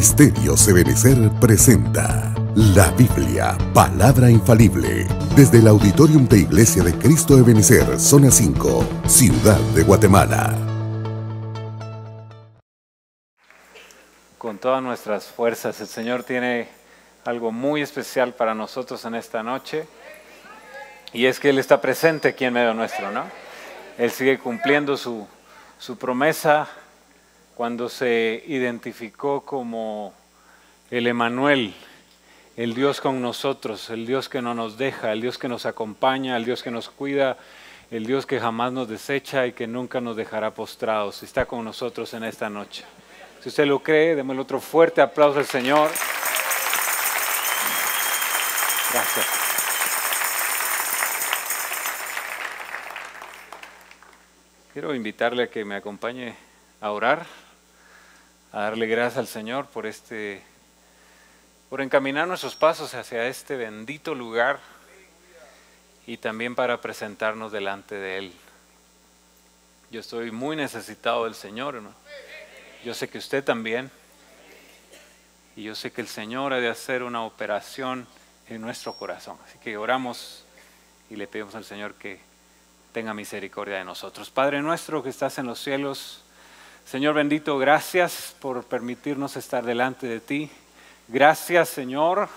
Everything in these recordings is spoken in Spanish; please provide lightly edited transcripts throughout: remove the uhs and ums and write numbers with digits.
Ministerios Ebenecer presenta la Biblia, palabra infalible, desde el Auditorium de Iglesia de Cristo Ebenecer, Zona 5, Ciudad de Guatemala. Con todas nuestras fuerzas, el Señor tiene algo muy especial para nosotros en esta noche, y es que Él está presente aquí en medio nuestro, ¿no? Él sigue cumpliendo su promesa cuando se identificó como el Emanuel, el Dios con nosotros, el Dios que no nos deja, el Dios que nos acompaña, el Dios que nos cuida, el Dios que jamás nos desecha y que nunca nos dejará postrados. Está con nosotros en esta noche. Si usted lo cree, démosle otro fuerte aplauso al Señor. Gracias. Quiero invitarle a que me acompañe a orar, a darle gracias al Señor por encaminar nuestros pasos hacia este bendito lugar y también para presentarnos delante de Él. Yo estoy muy necesitado del Señor, ¿no? Yo sé que usted también, y yo sé que el Señor ha de hacer una operación en nuestro corazón. Así que oramos y le pedimos al Señor que tenga misericordia de nosotros. Padre nuestro que estás en los cielos, Señor bendito, gracias por permitirnos estar delante de ti. Gracias, Señor,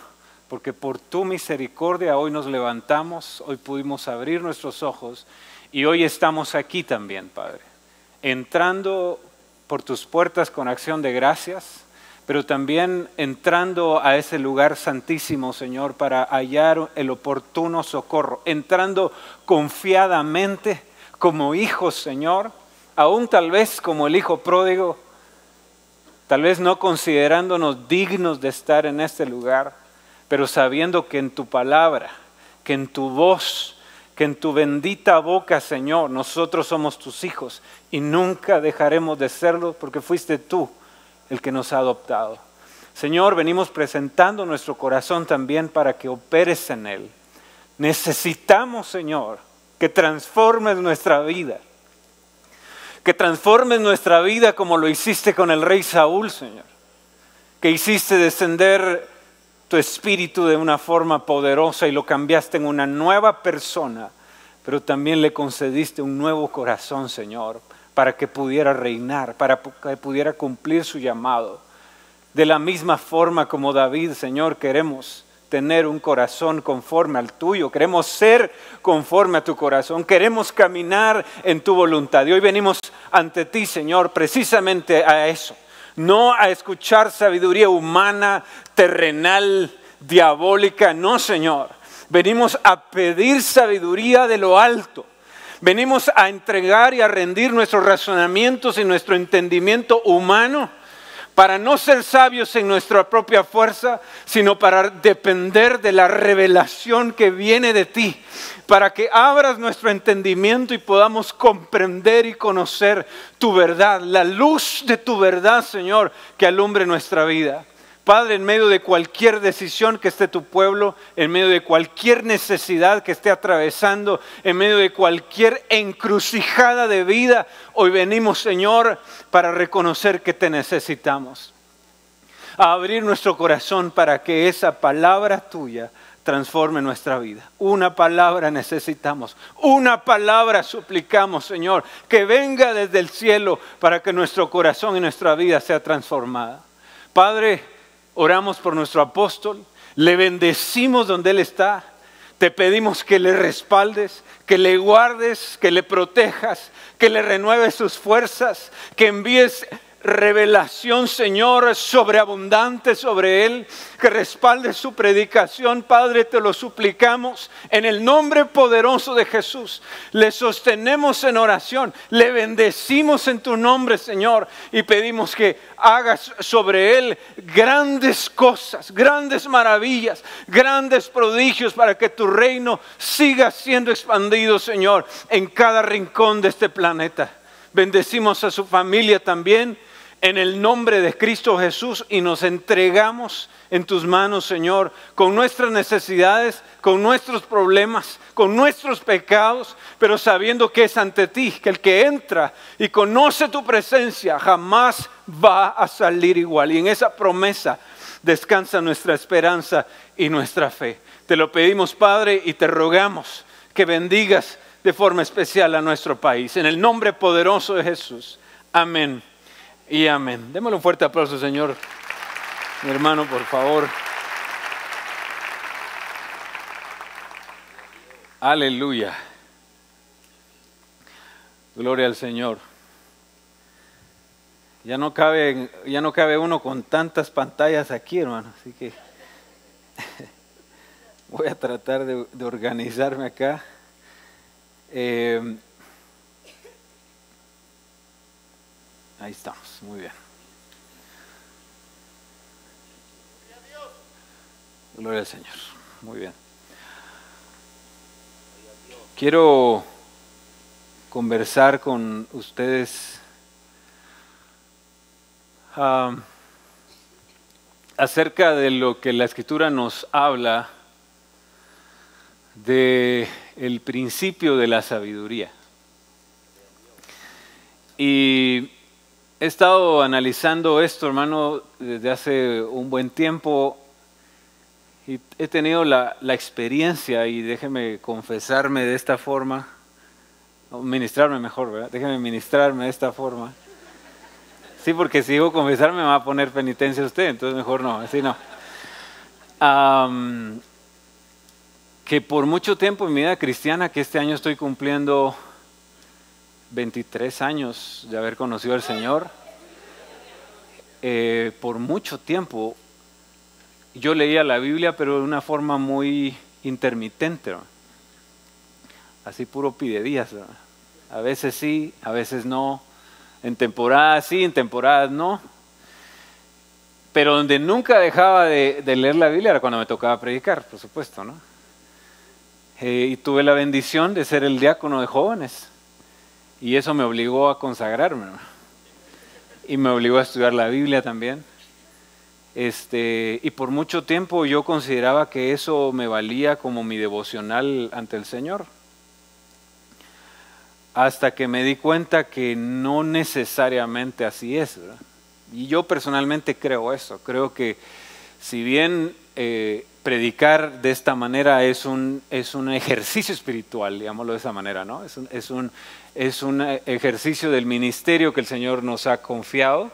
porque por tu misericordia hoy nos levantamos, hoy pudimos abrir nuestros ojos y hoy estamos aquí también, Padre, entrando por tus puertas con acción de gracias, pero también entrando a ese lugar santísimo, Señor, para hallar el oportuno socorro, entrando confiadamente como hijos, Señor, aún tal vez como el hijo pródigo, tal vez no considerándonos dignos de estar en este lugar, pero sabiendo que en tu palabra, que en tu voz, que en tu bendita boca, Señor, nosotros somos tus hijos y nunca dejaremos de serlo porque fuiste tú el que nos ha adoptado. Señor, venimos presentando nuestro corazón también para que operes en él. Necesitamos, Señor, que transformes nuestra vida. Que transformes nuestra vida como lo hiciste con el rey Saúl, Señor. Que hiciste descender tu espíritu de una forma poderosa y lo cambiaste en una nueva persona. Pero también le concediste un nuevo corazón, Señor, para que pudiera reinar, para que pudiera cumplir su llamado. De la misma forma como David, Señor, queremos tener un corazón conforme al tuyo, queremos ser conforme a tu corazón, queremos caminar en tu voluntad. Y hoy venimos ante ti, Señor, precisamente a eso, no a escuchar sabiduría humana, terrenal, diabólica, no, Señor. Venimos a pedir sabiduría de lo alto. Venimos a entregar y a rendir nuestros razonamientos y nuestro entendimiento humano para no ser sabios en nuestra propia fuerza, sino para depender de la revelación que viene de ti, para que abras nuestro entendimiento y podamos comprender y conocer tu verdad, la luz de tu verdad, Señor, que alumbre nuestra vida. Padre, en medio de cualquier decisión que esté tu pueblo, en medio de cualquier necesidad que esté atravesando, en medio de cualquier encrucijada de vida, hoy venimos, Señor, para reconocer que te necesitamos. A abrir nuestro corazón para que esa palabra tuya transforme nuestra vida. Una palabra necesitamos, una palabra suplicamos, Señor, que venga desde el cielo para que nuestro corazón y nuestra vida sea transformada. Padre, oramos por nuestro apóstol, le bendecimos donde él está, te pedimos que le respaldes, que le guardes, que le protejas, que le renueves sus fuerzas, que envíes revelación, Señor, sobreabundante sobre él, que respalde su predicación. Padre, te lo suplicamos en el nombre poderoso de Jesús. Le sostenemos en oración, le bendecimos en tu nombre, Señor, y pedimos que hagas sobre él grandes cosas, grandes maravillas, grandes prodigios para que tu reino siga siendo expandido, Señor, en cada rincón de este planeta. Bendecimos a su familia también. en el nombre de Cristo Jesús y nos entregamos en tus manos, Señor, con nuestras necesidades, con nuestros problemas, con nuestros pecados, pero sabiendo que es ante ti, que el que entra y conoce tu presencia jamás va a salir igual. Y en esa promesa descansa nuestra esperanza y nuestra fe. Te lo pedimos, Padre, y te rogamos que bendigas de forma especial a nuestro país. En el nombre poderoso de Jesús. Amén y amén. Démosle un fuerte aplauso, Señor. Mi hermano, por favor. Aleluya. Gloria al Señor. Ya no cabe uno con tantas pantallas aquí, hermano. Así que voy a tratar de organizarme acá. Ahí estamos, muy bien. Gloria al Señor, muy bien. Quiero conversar con ustedes acerca de lo que la Escritura nos habla de el principio de la sabiduría. Y he estado analizando esto, hermano, desde hace un buen tiempo y he tenido la experiencia, y déjeme confesarme de esta forma, o ministrarme mejor, ¿verdad? Déjeme ministrarme de esta forma. Sí, porque si digo confesarme me va a poner penitencia usted, entonces mejor no, así no. Que por mucho tiempo en mi vida cristiana, que este año estoy cumpliendo 23 años de haber conocido al Señor, por mucho tiempo yo leía la Biblia, pero de una forma muy intermitente, ¿no? Así puro pidedías, ¿no? A veces sí, a veces no, en temporadas sí, en temporadas no. Pero donde nunca dejaba de leer la Biblia era cuando me tocaba predicar, por supuesto, ¿no? Y tuve la bendición de ser el diácono de jóvenes. Y eso me obligó a consagrarme, ¿no? Y me obligó a estudiar la Biblia también. Y por mucho tiempo yo consideraba que eso me valía como mi devocional ante el Señor. Hasta que me di cuenta que no necesariamente así es, ¿verdad? Y yo personalmente creo eso. Creo que si bien predicar de esta manera es un ejercicio espiritual, digámoslo de esa manera, ¿no? Es un ejercicio del ministerio que el Señor nos ha confiado.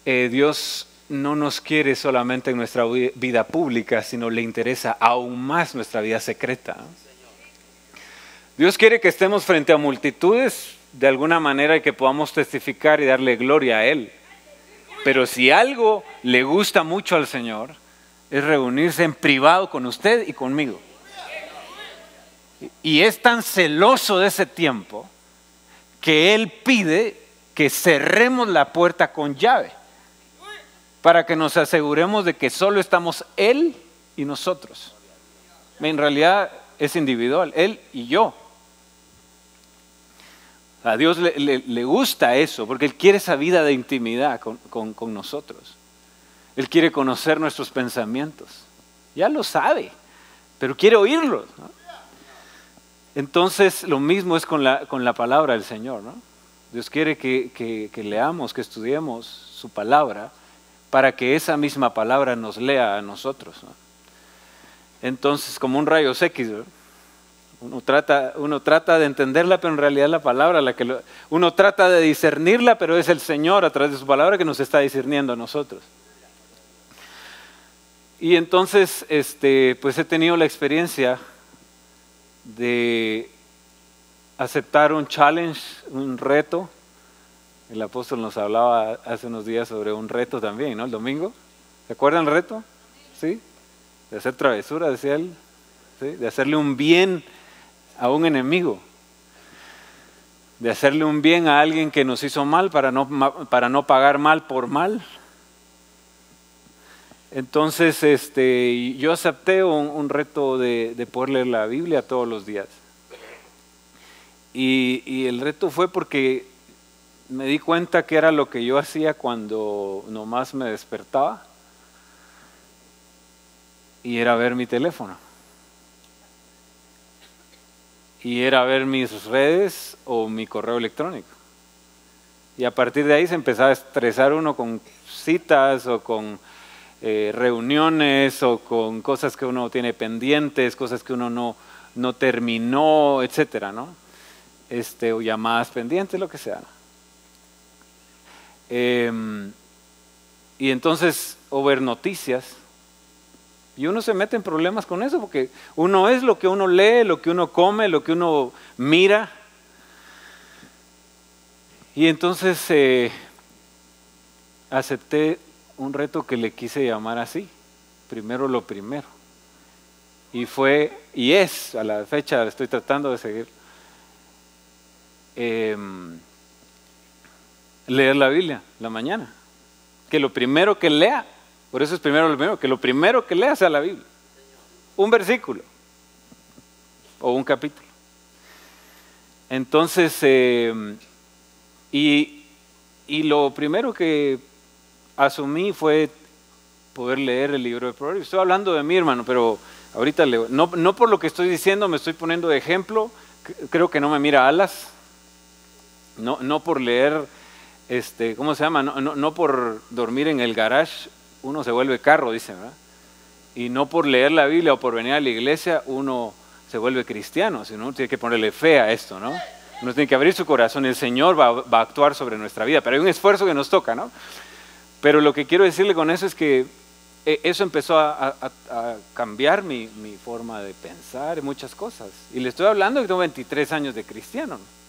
Dios no nos quiere solamente en nuestra vida pública, sino le interesa aún más nuestra vida secreta. Dios quiere que estemos frente a multitudes de alguna manera y que podamos testificar y darle gloria a Él. Pero si algo le gusta mucho al Señor, es reunirse en privado con usted y conmigo. Y es tan celoso de ese tiempo que Él pide que cerremos la puerta con llave, para que nos aseguremos de que solo estamos Él y nosotros. En realidad es individual, Él y yo. A Dios le gusta eso, porque Él quiere esa vida de intimidad con nosotros. Él quiere conocer nuestros pensamientos. Ya lo sabe, pero quiere oírlos, ¿no? Entonces lo mismo es con la palabra del Señor, ¿no? Dios quiere que leamos, que estudiemos su palabra, para que esa misma palabra nos lea a nosotros, ¿no? Entonces, como un rayos X, ¿no? Uno trata de entenderla, pero en realidad la palabra, uno trata de discernirla, pero es el Señor a través de su palabra que nos está discerniendo a nosotros. Y entonces, pues he tenido la experiencia de aceptar un challenge, un reto. El apóstol nos hablaba hace unos días sobre un reto también, ¿no? El domingo. ¿Se acuerdan el reto? ¿Sí? De hacer travesura, decía él. ¿Sí? De hacerle un bien a un enemigo. De hacerle un bien a alguien que nos hizo mal para no pagar mal por mal. Entonces, yo acepté un reto de poder leer la Biblia todos los días. Y el reto fue porque me di cuenta que era lo que yo hacía cuando nomás me despertaba, y era ver mi teléfono, y era ver mis redes o mi correo electrónico. Y a partir de ahí se empezaba a estresar uno con citas o con reuniones o con cosas que uno tiene pendientes, cosas que uno no terminó, etcétera, ¿no? O llamadas pendientes, lo que sea. Y entonces, o ver noticias. Y uno se mete en problemas con eso, porque uno es lo que uno lee, lo que uno come, lo que uno mira. Y entonces acepté un reto que le quise llamar así, primero lo primero. Y es, a la fecha estoy tratando de seguir, leer la Biblia la mañana. Que lo primero que lea, por eso es primero lo primero, que lo primero que lea sea la Biblia. Un versículo o un capítulo. Entonces, y lo primero que asumí fue poder leer el libro de Proverbios. Estoy hablando de mí, hermano, pero ahorita leo. No por lo que estoy diciendo, me estoy poniendo de ejemplo. Creo que no me mira alas. No por leer, ¿cómo se llama? No por dormir en el garage uno se vuelve carro, dicen, ¿verdad? Y no por leer la Biblia o por venir a la iglesia uno se vuelve cristiano, sino uno tiene que ponerle fe a esto, ¿no? Uno tiene que abrir su corazón y el Señor va a actuar sobre nuestra vida, pero hay un esfuerzo que nos toca, ¿no? Pero lo que quiero decirle con eso es que eso empezó a cambiar mi forma de pensar en muchas cosas. Y le estoy hablando que tengo 23 años de cristiano, ¿no?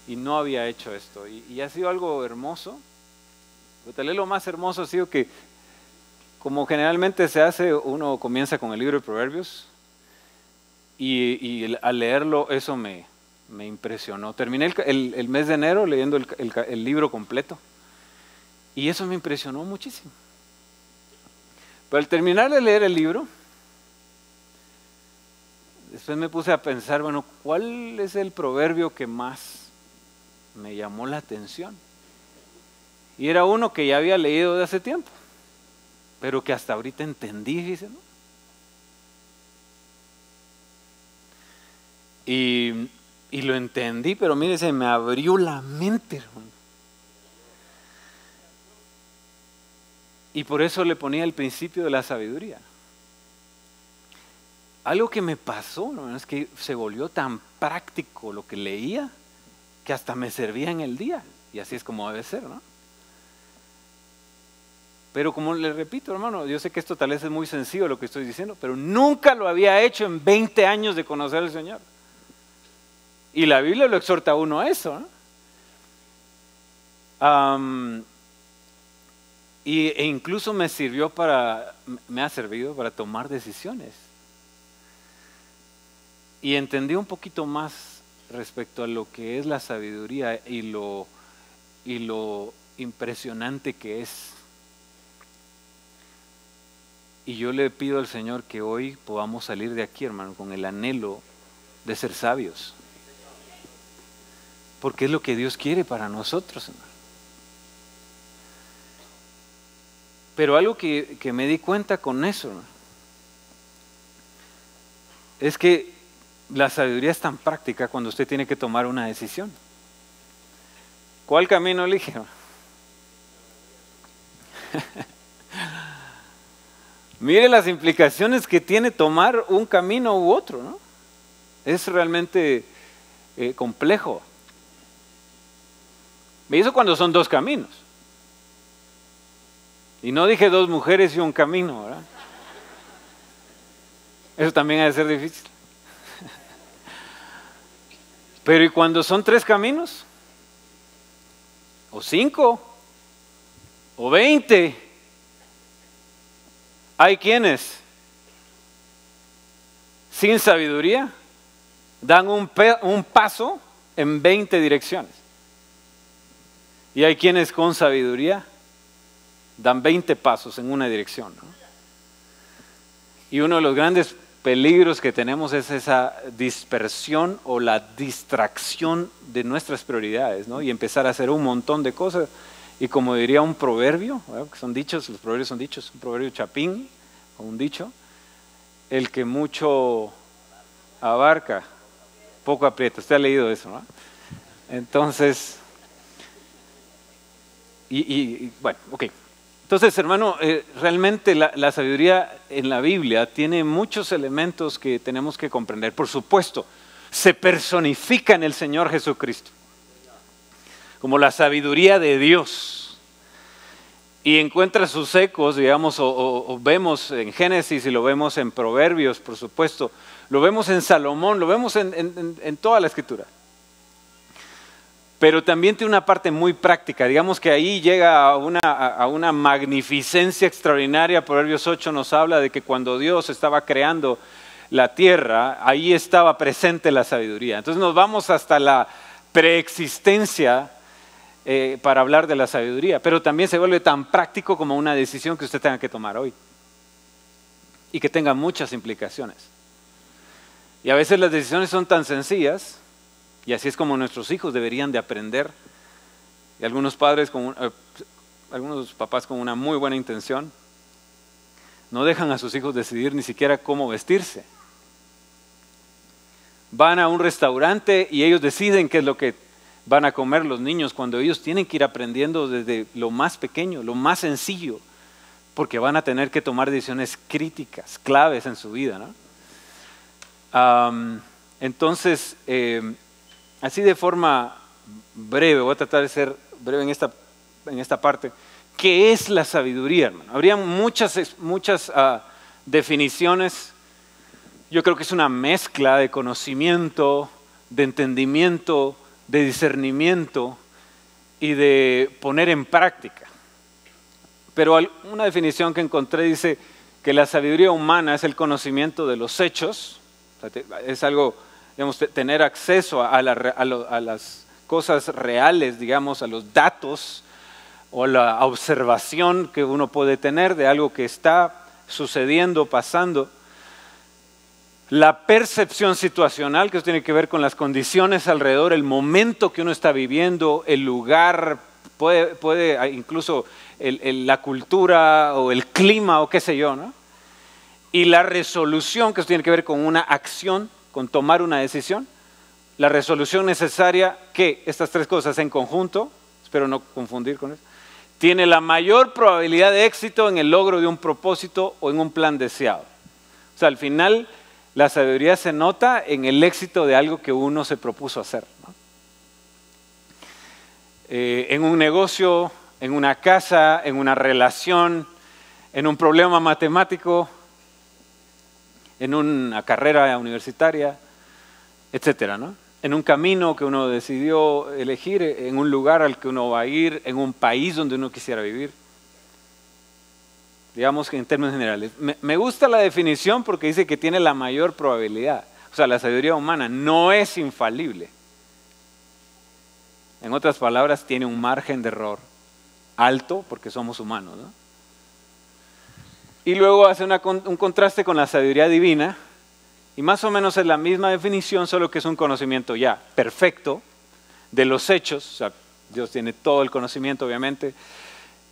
Y no había hecho esto. Y ha sido algo hermoso. Pero tal vez lo más hermoso ha sido que, como generalmente se hace, uno comienza con el libro de Proverbios y al leerlo eso me impresionó. Terminé el mes de enero leyendo el libro completo y eso me impresionó muchísimo. Pero al terminar de leer el libro, después me puse a pensar, bueno, ¿cuál es el proverbio que más me llamó la atención? Y era uno que ya había leído de hace tiempo, pero que hasta ahorita entendí, dice, ¿no? Y lo entendí, pero mire, se me abrió la mente, hermano. Y por eso le ponía el principio de la sabiduría. Algo que me pasó, ¿no? Es que se volvió tan práctico lo que leía que hasta me servía en el día. Y así es como debe ser, ¿no? Pero como le repito, hermano, yo sé que esto tal vez es muy sencillo lo que estoy diciendo, pero nunca lo había hecho en 20 años de conocer al Señor. Y la Biblia lo exhorta a uno a eso, ¿no? E incluso me ha servido para tomar decisiones. Y entendí un poquito más respecto a lo que es la sabiduría y lo impresionante que es. Y yo le pido al Señor que hoy podamos salir de aquí, hermano, con el anhelo de ser sabios. Porque es lo que Dios quiere para nosotros, hermano. Pero algo que me di cuenta con eso, hermano, es que la sabiduría es tan práctica cuando usted tiene que tomar una decisión. ¿Cuál camino elige? Mire las implicaciones que tiene tomar un camino u otro, ¿no? Es realmente complejo. Y eso cuando son dos caminos. Y no dije dos mujeres y un camino, ¿verdad? Eso también ha de ser difícil. Pero ¿y cuando son 3 caminos? ¿O 5? ¿O 20? Hay quienes, sin sabiduría, dan un paso en 20 direcciones. Y hay quienes con sabiduría dan 20 pasos en una dirección, ¿no? Y uno de los grandes peligros que tenemos es esa dispersión o la distracción de nuestras prioridades, ¿no? Y empezar a hacer un montón de cosas. Y como diría un proverbio, ¿verdad? Que son dichos, los proverbios son dichos, un proverbio chapín, o un dicho, el que mucho abarca, poco aprieta. Usted ha leído eso, ¿no? Entonces, bueno, ok. Entonces, hermano, realmente la sabiduría en la Biblia tiene muchos elementos que tenemos que comprender. Por supuesto, se personifica en el Señor Jesucristo como la sabiduría de Dios. Y encuentra sus ecos, digamos, o vemos en Génesis y lo vemos en Proverbios, por supuesto. Lo vemos en Salomón, lo vemos en toda la Escritura. Pero también tiene una parte muy práctica. Digamos que ahí llega a una magnificencia extraordinaria. Proverbios 8 nos habla de que cuando Dios estaba creando la tierra, ahí estaba presente la sabiduría. Entonces nos vamos hasta la preexistencia para hablar de la sabiduría. Pero también se vuelve tan práctico como una decisión que usted tenga que tomar hoy. Y que tenga muchas implicaciones. Y a veces las decisiones son tan sencillas. Y así es como nuestros hijos deberían de aprender. Y algunos padres, algunos papás con una muy buena intención, no dejan a sus hijos decidir ni siquiera cómo vestirse. Van a un restaurante y ellos deciden qué es lo que van a comer los niños, cuando ellos tienen que ir aprendiendo desde lo más pequeño, lo más sencillo, porque van a tener que tomar decisiones críticas, claves en su vida, ¿no? Entonces, así de forma breve, voy a tratar de ser breve en esta parte. ¿Qué es la sabiduría, hermano? Habría muchas definiciones. Yo creo que es una mezcla de conocimiento, de entendimiento, de discernimiento y de poner en práctica. Pero una definición que encontré dice que la sabiduría humana es el conocimiento de los hechos. O sea, es algo, digamos, tener acceso a las cosas reales, digamos, a los datos o la observación que uno puede tener de algo que está sucediendo, pasando. La percepción situacional, que tiene que ver con las condiciones alrededor, el momento que uno está viviendo, el lugar, puede incluso la cultura o el clima o qué sé yo, ¿no? Y la resolución, que tiene que ver con una acción, con tomar una decisión. La resolución necesaria, que estas tres cosas en conjunto, espero no confundir con eso, tiene la mayor probabilidad de éxito en el logro de un propósito o en un plan deseado. O sea, al final, la sabiduría se nota en el éxito de algo que uno se propuso hacer, ¿no? En un negocio, en una casa, en una relación, en un problema matemático, en una carrera universitaria, etcétera, ¿no? En un camino que uno decidió elegir, en un lugar al que uno va a ir, en un país donde uno quisiera vivir. Digamos que en términos generales. Me gusta la definición porque dice que tiene la mayor probabilidad. O sea, la sabiduría humana no es infalible. En otras palabras, tiene un margen de error alto porque somos humanos, ¿no? Y luego hace un contraste con la sabiduría divina, y más o menos es la misma definición, solo que es un conocimiento ya perfecto de los hechos. O sea, Dios tiene todo el conocimiento, obviamente.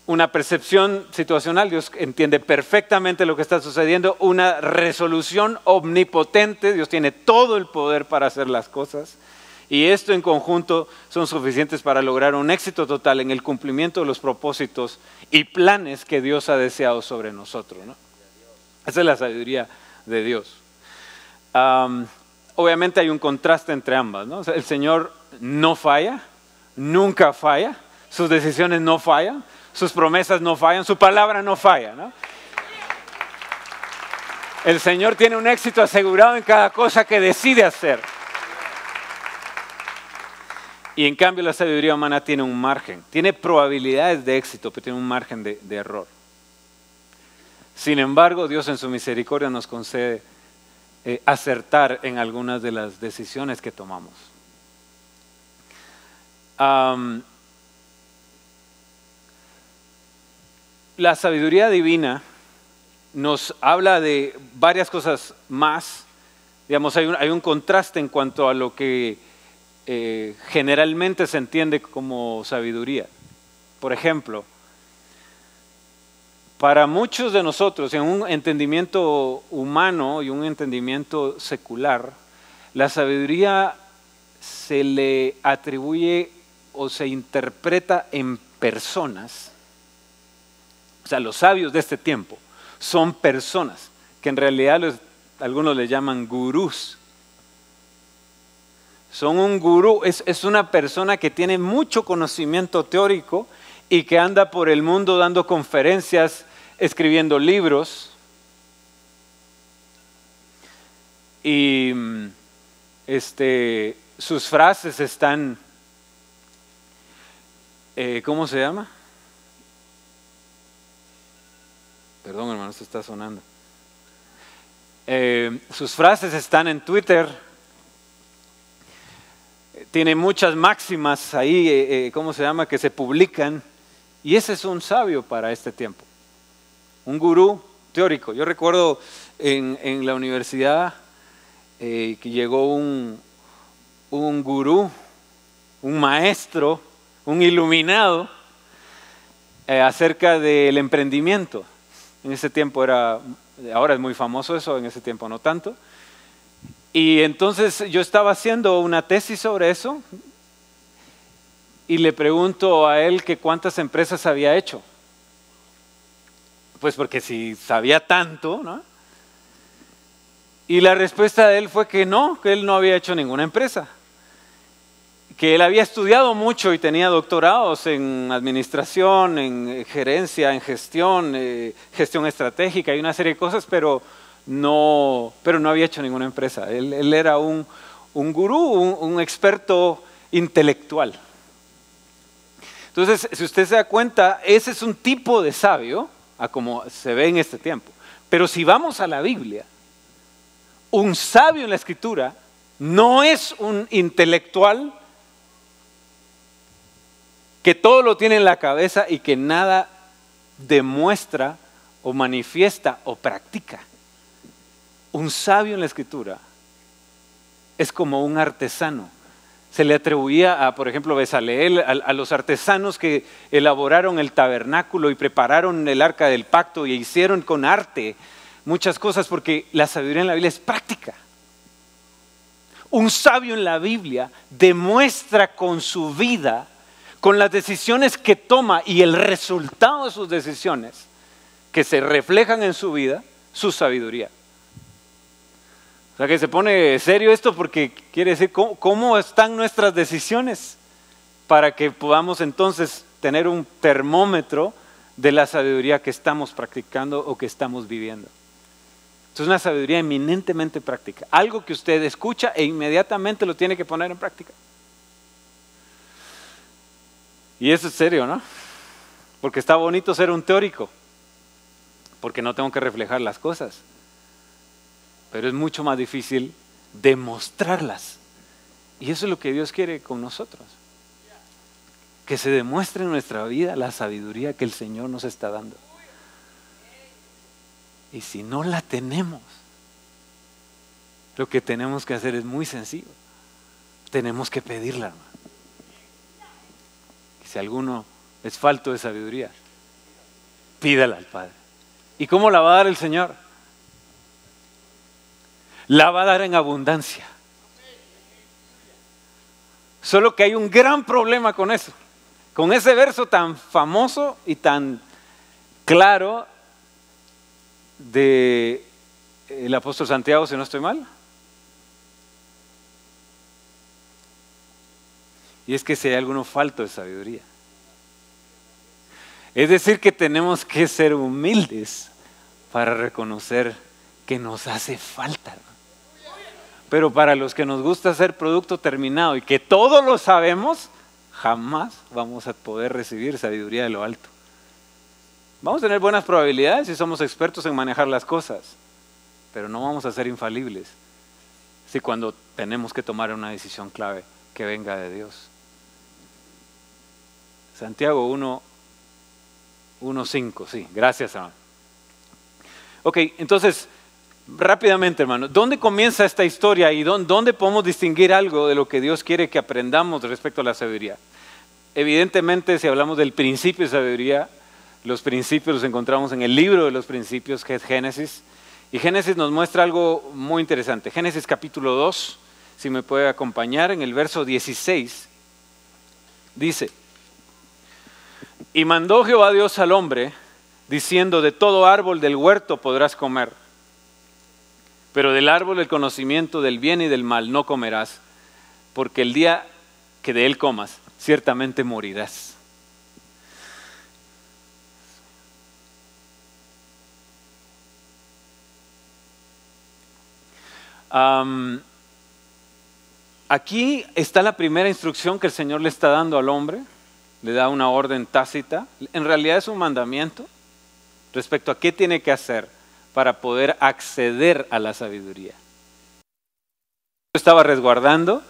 Una percepción situacional, Dios entiende perfectamente lo que está sucediendo. Una resolución omnipotente, Dios tiene todo el poder para hacer las cosas. Y esto en conjunto son suficientes para lograr un éxito total en el cumplimiento de los propósitos y planes que Dios ha deseado sobre nosotros, ¿no? Esa es la sabiduría de Dios. Obviamente hay un contraste entre ambas, ¿no? O sea, el Señor no falla, nunca falla, sus decisiones no fallan, sus promesas no fallan, su palabra no falla, ¿no? El Señor tiene un éxito asegurado en cada cosa que decide hacer. Y en cambio la sabiduría humana tiene un margen, tiene probabilidades de éxito, pero tiene un margen de error. Sin embargo, Dios en su misericordia nos concede acertar en algunas de las decisiones que tomamos. La sabiduría divina nos habla de varias cosas más. Digamos, hay un contraste en cuanto a lo que generalmente se entiende como sabiduría. Por ejemplo, para muchos de nosotros, en un entendimiento humano y un entendimiento secular, la sabiduría se le atribuye o se interpreta en personas. O sea, los sabios de este tiempo son personas que en realidad algunos le llaman gurús. Son un gurú, es una persona que tiene mucho conocimiento teórico y que anda por el mundo dando conferencias, escribiendo libros. Y sus frases están, ¿cómo se llama? Perdón, hermano, esto está sonando. Sus frases están en Twitter. Tiene muchas máximas ahí, ¿cómo se llama?, que se publican. Y ese es un sabio para este tiempo. Un gurú teórico. Yo recuerdo en la universidad que llegó un gurú, un maestro, un iluminado acerca del emprendimiento. En ese tiempo ahora es muy famoso eso, en ese tiempo no tanto. Y entonces yo estaba haciendo una tesis sobre eso y le pregunto a él que cuántas empresas había hecho. Pues porque si sabía tanto, ¿no? Y la respuesta de él fue que él no había hecho ninguna empresa. Que él había estudiado mucho y tenía doctorados en administración, en gerencia, en gestión, gestión estratégica y una serie de cosas, pero no había hecho ninguna empresa. Él era un gurú, un experto intelectual. Entonces, si usted se da cuenta, ese es un tipo de sabio, a como se ve en este tiempo. Pero si vamos a la Biblia, un sabio en la Escritura no es un intelectual que todo lo tiene en la cabeza y que nada demuestra o manifiesta o practica. Un sabio en la Escritura es como un artesano. Se le atribuía a, por ejemplo, Bezaleel, a los artesanos que elaboraron el tabernáculo y prepararon el arca del pacto y hicieron con arte muchas cosas, porque la sabiduría en la Biblia es práctica. Un sabio en la Biblia demuestra con su vida, con las decisiones que toma y el resultado de sus decisiones, que se reflejan en su vida, su sabiduría. O sea que se pone serio esto porque quiere decir cómo están nuestras decisiones para que podamos entonces tener un termómetro de la sabiduría que estamos practicando o que estamos viviendo. Esto es una sabiduría eminentemente práctica, algo que usted escucha e inmediatamente lo tiene que poner en práctica. Y eso es serio, ¿no? Porque está bonito ser un teórico, porque no tengo que reflejar las cosas. Pero es mucho más difícil demostrarlas. Y eso es lo que Dios quiere con nosotros. Que se demuestre en nuestra vida la sabiduría que el Señor nos está dando. Y si no la tenemos, lo que tenemos que hacer es muy sencillo. Tenemos que pedirla, hermano. Y si alguno es falto de sabiduría, pídala al Padre. ¿Y cómo la va a dar el Señor? La va a dar en abundancia. Solo que hay un gran problema con eso. Con ese verso tan famoso y tan claro de el apóstol Santiago, si no estoy mal. Y es que si hay alguno falto de sabiduría. Es decir, que tenemos que ser humildes para reconocer que nos hace falta. Pero para los que nos gusta ser producto terminado y que todos lo sabemos, jamás vamos a poder recibir sabiduría de lo alto. Vamos a tener buenas probabilidades si somos expertos en manejar las cosas, pero no vamos a ser infalibles si cuando tenemos que tomar una decisión clave que venga de Dios. Santiago 1:5, sí, gracias, hermano. Ok, entonces, rápidamente, hermano, ¿dónde comienza esta historia y dónde podemos distinguir algo de lo que Dios quiere que aprendamos respecto a la sabiduría? Evidentemente, si hablamos del principio de sabiduría, los principios los encontramos en el libro de los principios, que es Génesis. Y Génesis nos muestra algo muy interesante. Génesis capítulo 2, si me puede acompañar, en el verso 16, dice: y mandó Jehová Dios al hombre, diciendo, de todo árbol del huerto podrás comer, pero del árbol del conocimiento del bien y del mal no comerás, porque el día que de él comas, ciertamente morirás. Aquí está la primera instrucción que el Señor le está dando al hombre. Le da una orden tácita. En realidad es un mandamiento respecto a qué tiene que hacer para poder acceder a la sabiduría. Dios lo estaba resguardando,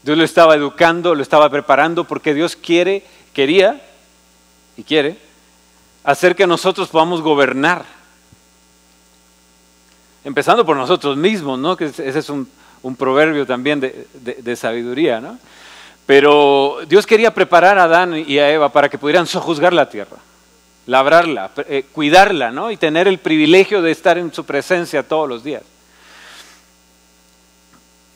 Dios lo estaba educando, lo estaba preparando, porque Dios quería y quiere hacer que nosotros podamos gobernar. Empezando por nosotros mismos, ¿no? Que ese es un proverbio también de sabiduría, ¿no? Pero Dios quería preparar a Adán y a Eva para que pudieran sojuzgar la tierra, labrarla, cuidarla, ¿no? Y tener el privilegio de estar en su presencia todos los días.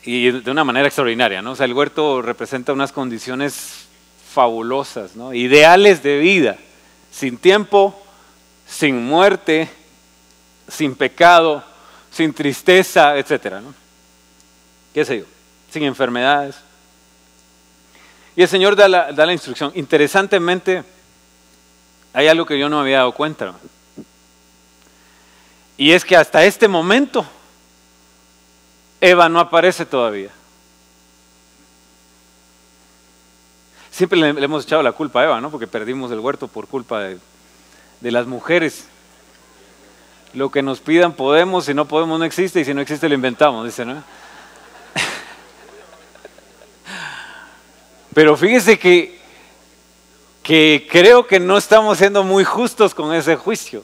Y de una manera extraordinaria, ¿no? O sea, el huerto representa unas condiciones fabulosas, ¿no? Ideales de vida, sin tiempo, sin muerte, sin pecado, sin tristeza, etcétera, ¿no? ¿Qué sé yo? Sin enfermedades. Y el Señor da la instrucción. Interesantemente, hay algo que yo no me había dado cuenta, ¿no? Y es que hasta este momento, Eva no aparece todavía. Siempre le hemos echado la culpa a Eva, ¿no? Porque perdimos el huerto por culpa de las mujeres. Lo que nos pidan podemos, si no podemos no existe, y si no existe lo inventamos, dice, ¿no? Pero fíjese que creo que no estamos siendo muy justos con ese juicio.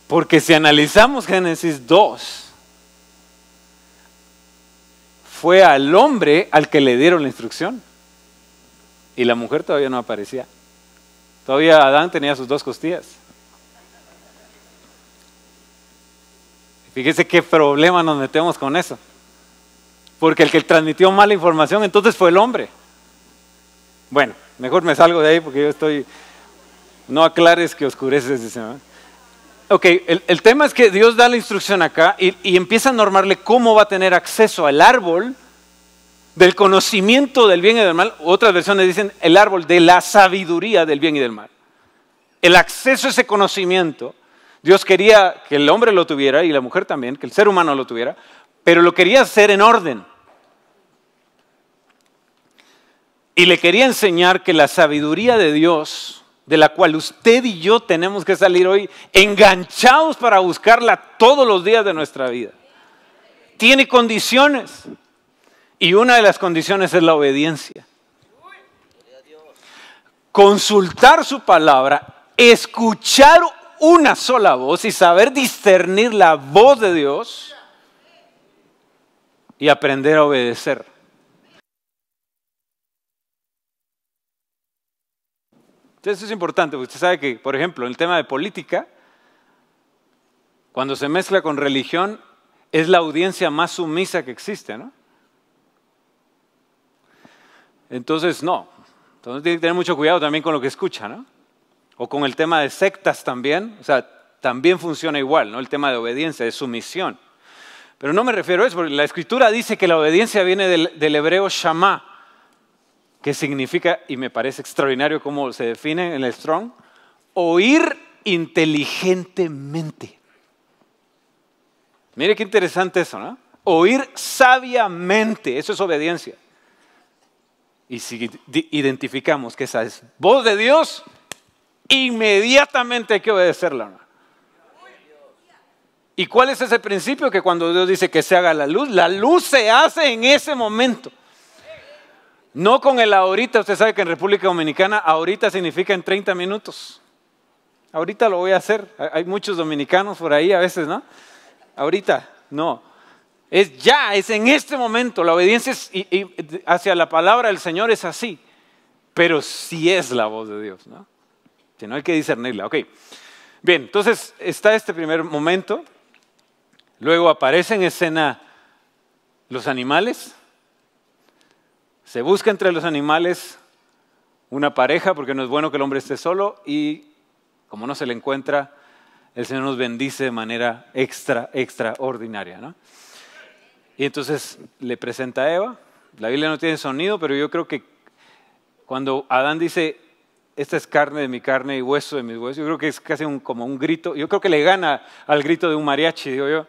Porque si analizamos Génesis 2, fue al hombre al que le dieron la instrucción. Y la mujer todavía no aparecía. Todavía Adán tenía sus 2 costillas. Fíjese qué problema nos metemos con eso. Porque el que transmitió mala información entonces fue el hombre. Bueno, mejor me salgo de ahí porque yo estoy... No aclares que oscureces, dice, ¿no? Ok, el tema es que Dios da la instrucción acá y empieza a normarle cómo va a tener acceso al árbol del conocimiento del bien y del mal. Otras versiones dicen el árbol de la sabiduría del bien y del mal. El acceso a ese conocimiento, Dios quería que el hombre lo tuviera y la mujer también, que el ser humano lo tuviera, pero lo quería hacer en orden. Y le quería enseñar que la sabiduría de Dios, de la cual usted y yo tenemos que salir hoy enganchados para buscarla todos los días de nuestra vida, tiene condiciones. Y una de las condiciones es la obediencia. Consultar su palabra, escuchar una sola voz y saber discernir la voz de Dios y aprender a obedecer. Entonces eso es importante, porque usted sabe que, por ejemplo, en el tema de política, cuando se mezcla con religión, es la audiencia más sumisa que existe, ¿no? Entonces, no. Entonces tiene que tener mucho cuidado también con lo que escucha, ¿no? O con el tema de sectas también, o sea, también funciona igual, ¿no? El tema de obediencia, de sumisión. Pero no me refiero a eso, porque la Escritura dice que la obediencia viene del hebreo shama, que significa, y me parece extraordinario cómo se define en el Strong, oír inteligentemente. Mire qué interesante eso, ¿no? Oír sabiamente, eso es obediencia. Y si identificamos que esa es voz de Dios, inmediatamente hay que obedecerla, ¿no? ¿Y cuál es ese principio? Que cuando Dios dice que se haga la luz se hace en ese momento. No con el ahorita. Usted sabe que en República Dominicana ahorita significa en 30 minutos. ahorita lo voy a hacer. Hay muchos dominicanos por ahí a veces, ¿no? Ahorita, no. Es ya, es en este momento. La obediencia hacia la palabra del Señor es así. Pero sí es la voz de Dios, ¿no? Si no hay que discernirla. Ok. Bien, entonces está este primer momento. Luego aparece en escena los animales. Se busca entre los animales una pareja, porque no es bueno que el hombre esté solo. Y como no se le encuentra, el Señor nos bendice de manera extraordinaria, ¿no? Y entonces le presenta a Eva. La Biblia no tiene sonido, pero yo creo que cuando Adán dice, esta es carne de mi carne y hueso de mis huesos, yo creo que es casi como un grito. Yo creo que le gana al grito de un mariachi, digo yo,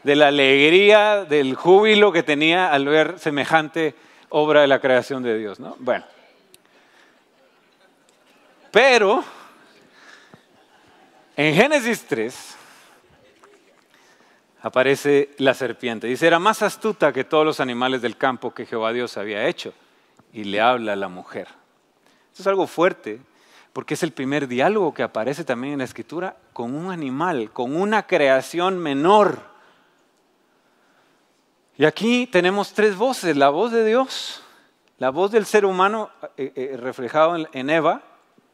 de la alegría, del júbilo que tenía al ver semejante obra de la creación de Dios, ¿no? Bueno. Pero en Génesis 3 aparece la serpiente. Dice, era más astuta que todos los animales del campo que Jehová Dios había hecho. Y le habla a la mujer. Esto es algo fuerte, porque es el primer diálogo que aparece también en la Escritura con un animal, con una creación menor. Y aquí tenemos tres voces, la voz de Dios, la voz del ser humano reflejado en Eva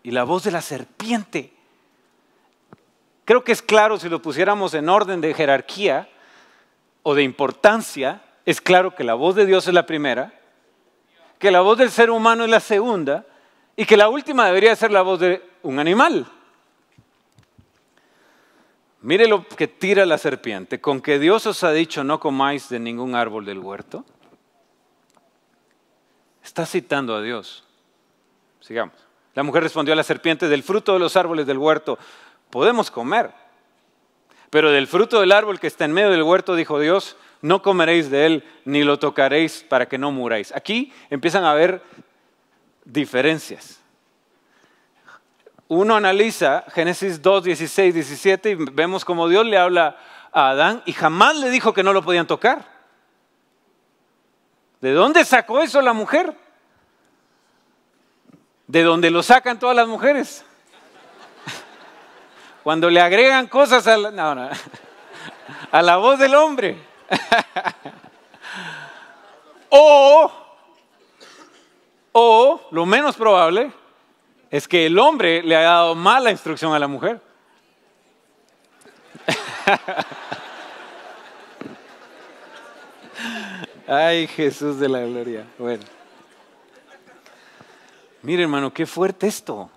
y la voz de la serpiente. Creo que es claro, si lo pusiéramos en orden de jerarquía o de importancia, es claro que la voz de Dios es la primera, que la voz del ser humano es la segunda y que la última debería ser la voz de un animal. Mire lo que tira la serpiente. ¿Con que Dios os ha dicho no comáis de ningún árbol del huerto? Está citando a Dios. Sigamos. La mujer respondió a la serpiente, del fruto de los árboles del huerto podemos comer, pero del fruto del árbol que está en medio del huerto, dijo Dios, no comeréis de él ni lo tocaréis para que no muráis. Aquí empiezan a haber diferencias. Uno analiza Génesis 2, 16, 17 y vemos como Dios le habla a Adán y jamás le dijo que no lo podían tocar. ¿De dónde sacó eso la mujer? ¿De dónde lo sacan todas las mujeres? Cuando le agregan cosas a la voz del hombre. O lo menos probable es que el hombre le haya dado mala instrucción a la mujer. Ay, Jesús de la gloria. Bueno. Mire, hermano, qué fuerte esto.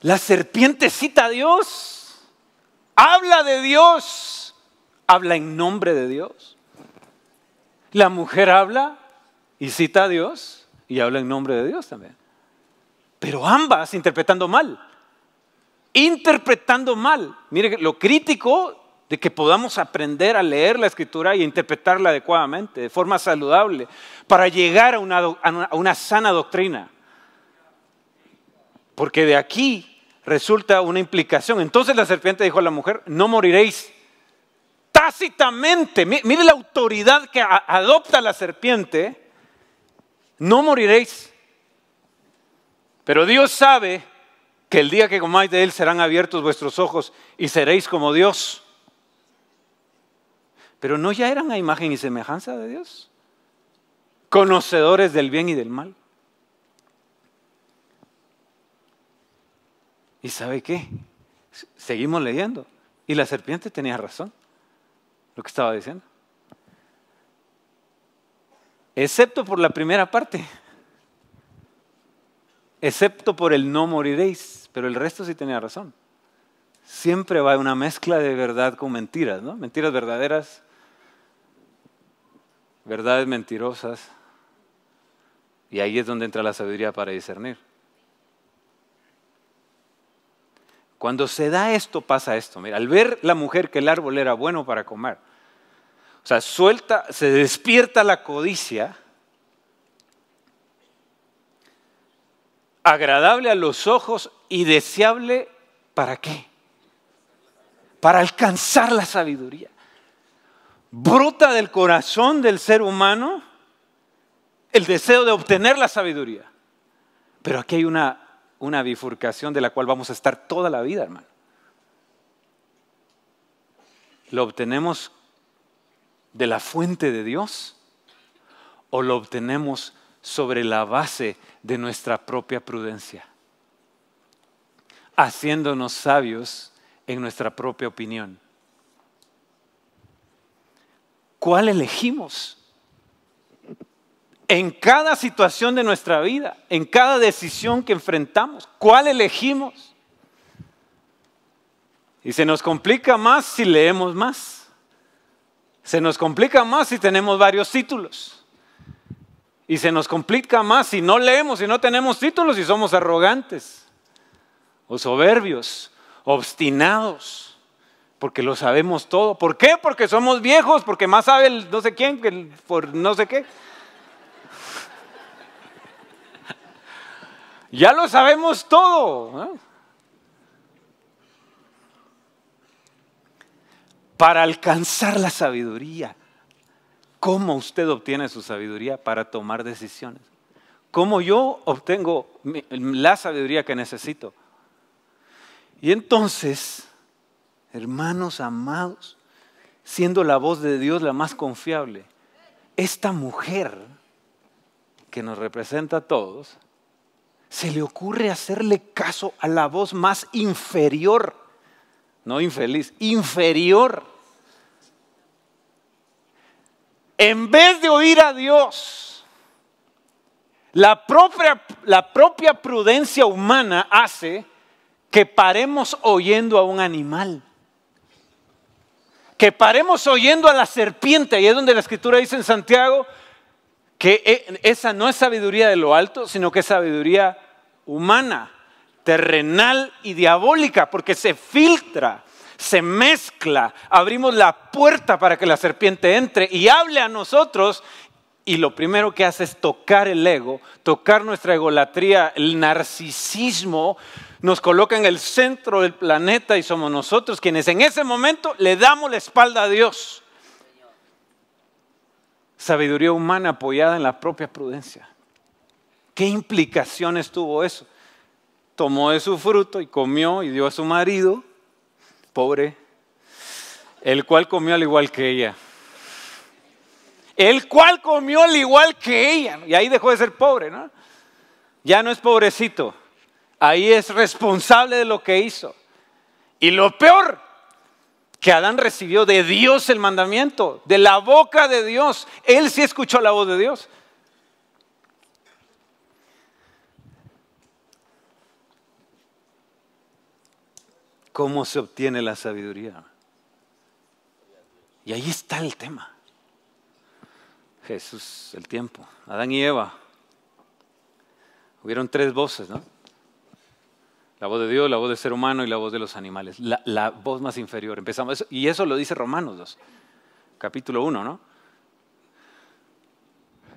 La serpiente cita a Dios. Habla de Dios. Habla en nombre de Dios. La mujer habla y cita a Dios y habla en nombre de Dios también. Pero ambas interpretando mal. Interpretando mal. Mire, lo crítico de que podamos aprender a leer la Escritura y interpretarla adecuadamente, de forma saludable, para llegar a una sana doctrina. Porque de aquí resulta una implicación. Entonces la serpiente dijo a la mujer, no moriréis. Tácitamente, mire la autoridad que adopta la serpiente, no moriréis. Pero Dios sabe que el día que comáis de él serán abiertos vuestros ojos y seréis como Dios. Pero ¿no ya eran a imagen y semejanza de Dios? Conocedores del bien y del mal. ¿Y sabe qué? Seguimos leyendo. Y la serpiente tenía razón, lo que estaba diciendo. Excepto por la primera parte. Excepto por el no moriréis. Pero el resto sí tenía razón. Siempre va una mezcla de verdad con mentiras, ¿no? Mentiras verdaderas, verdades mentirosas. Y ahí es donde entra la sabiduría para discernir. Cuando se da esto, pasa esto. Mira, al ver la mujer que el árbol era bueno para comer, o sea, se despierta la codicia, agradable a los ojos y deseable, ¿para qué? Para alcanzar la sabiduría. Brota del corazón del ser humano el deseo de obtener la sabiduría. Pero aquí hay una bifurcación de la cual vamos a estar toda la vida, hermano. ¿Lo obtenemos de la fuente de Dios o lo obtenemos sobre la base de nuestra propia prudencia, haciéndonos sabios en nuestra propia opinión? ¿Cuál elegimos? En cada situación de nuestra vida, en cada decisión que enfrentamos, ¿cuál elegimos? Y se nos complica más si leemos más. Se nos complica más si tenemos varios títulos. Y se nos complica más si no leemos, si no tenemos títulos y somos arrogantes o soberbios, obstinados, porque lo sabemos todo. ¿Por qué? Porque somos viejos, porque más sabe el no sé quién que el por no sé qué. Ya lo sabemos todo, ¿no? Para alcanzar la sabiduría. ¿Cómo usted obtiene su sabiduría para tomar decisiones? ¿Cómo yo obtengo la sabiduría que necesito? Y entonces, hermanos amados, siendo la voz de Dios la más confiable, esta mujer que nos representa a todos, se le ocurre hacerle caso a la voz más inferior, no infeliz, inferior. En vez de oír a Dios, la propia prudencia humana hace que paremos oyendo a un animal, que paremos oyendo a la serpiente. Y es donde la Escritura dice en Santiago que esa no es sabiduría de lo alto, sino que es sabiduría humana, terrenal y diabólica, porque se filtra, se mezcla, abrimos la puerta para que la serpiente entre y hable a nosotros, y lo primero que hace es tocar el ego, tocar nuestra egolatría, el narcisismo, nos coloca en el centro del planeta y somos nosotros quienes en ese momento le damos la espalda a Dios. Sabiduría humana apoyada en la propia prudencia. ¿Qué implicaciones tuvo eso? Tomó de su fruto y comió y dio a su marido, pobre, el cual comió al igual que ella. El cual comió al igual que ella. Y ahí dejó de ser pobre, ¿no? Ya no es pobrecito. Ahí es responsable de lo que hizo. Y lo peor, que Adán recibió de Dios el mandamiento, de la boca de Dios. Él sí escuchó la voz de Dios. ¿Cómo se obtiene la sabiduría? Y ahí está el tema. Jesús, el tiempo, Adán y Eva. Hubieron 3 voces, ¿no? La voz de Dios, la voz del ser humano y la voz de los animales. La voz más inferior. Empezamos, y eso lo dice Romanos 2, capítulo 1, ¿no?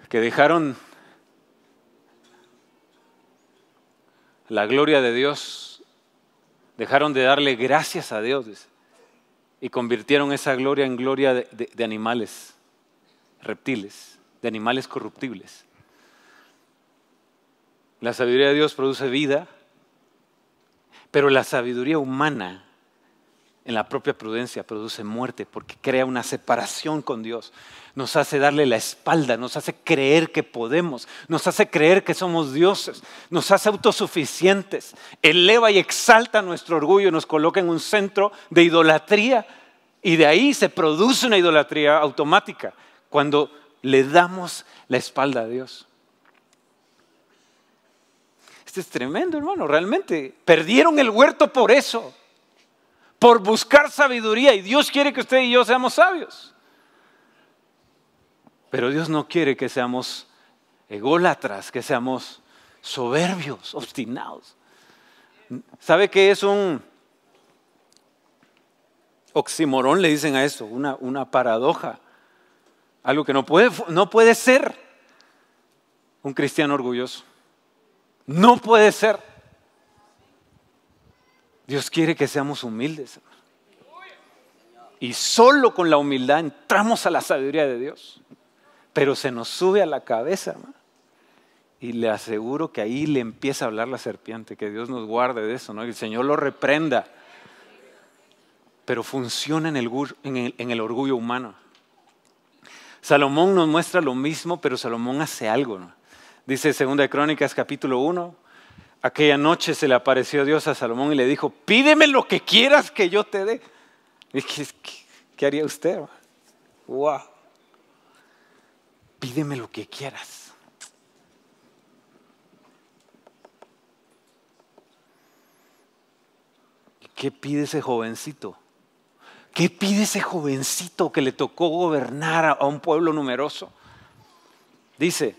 Que dejaron la gloria de Dios, dejaron de darle gracias a Dios, dice, y convirtieron esa gloria en gloria de animales, reptiles, de animales corruptibles. La sabiduría de Dios produce vida, pero la sabiduría humana en la propia prudencia produce muerte, porque crea una separación con Dios. Nos hace darle la espalda, nos hace creer que podemos, nos hace creer que somos dioses, nos hace autosuficientes, eleva y exalta nuestro orgullo, nos coloca en un centro de idolatría, y de ahí se produce una idolatría automática cuando le damos la espalda a Dios. Esto es tremendo, hermano, realmente. Perdieron el huerto por eso, por buscar sabiduría, y Dios quiere que usted y yo seamos sabios. Pero Dios no quiere que seamos ególatras, que seamos soberbios, obstinados. ¿Sabe qué es un oxímoron? Le dicen a eso, una paradoja. Algo que no puede ser un cristiano orgulloso. No puede ser. Dios quiere que seamos humildes. Y solo con la humildad entramos a la sabiduría de Dios. Pero se nos sube a la cabeza, hermano. Y le aseguro que ahí le empieza a hablar la serpiente. Que Dios nos guarde de eso, ¿no? Que el Señor lo reprenda. pero funciona en el orgullo humano. Salomón nos muestra lo mismo, pero Salomón hace algo, ¿no? Dice 2 Crónicas capítulo 1, aquella noche se le apareció Dios a Salomón y le dijo, pídeme lo que quieras que yo te dé. ¿Qué haría usted? Wow. Pídeme lo que quieras. ¿Qué pide ese jovencito? ¿Qué pide ese jovencito que le tocó gobernar a un pueblo numeroso? Dice,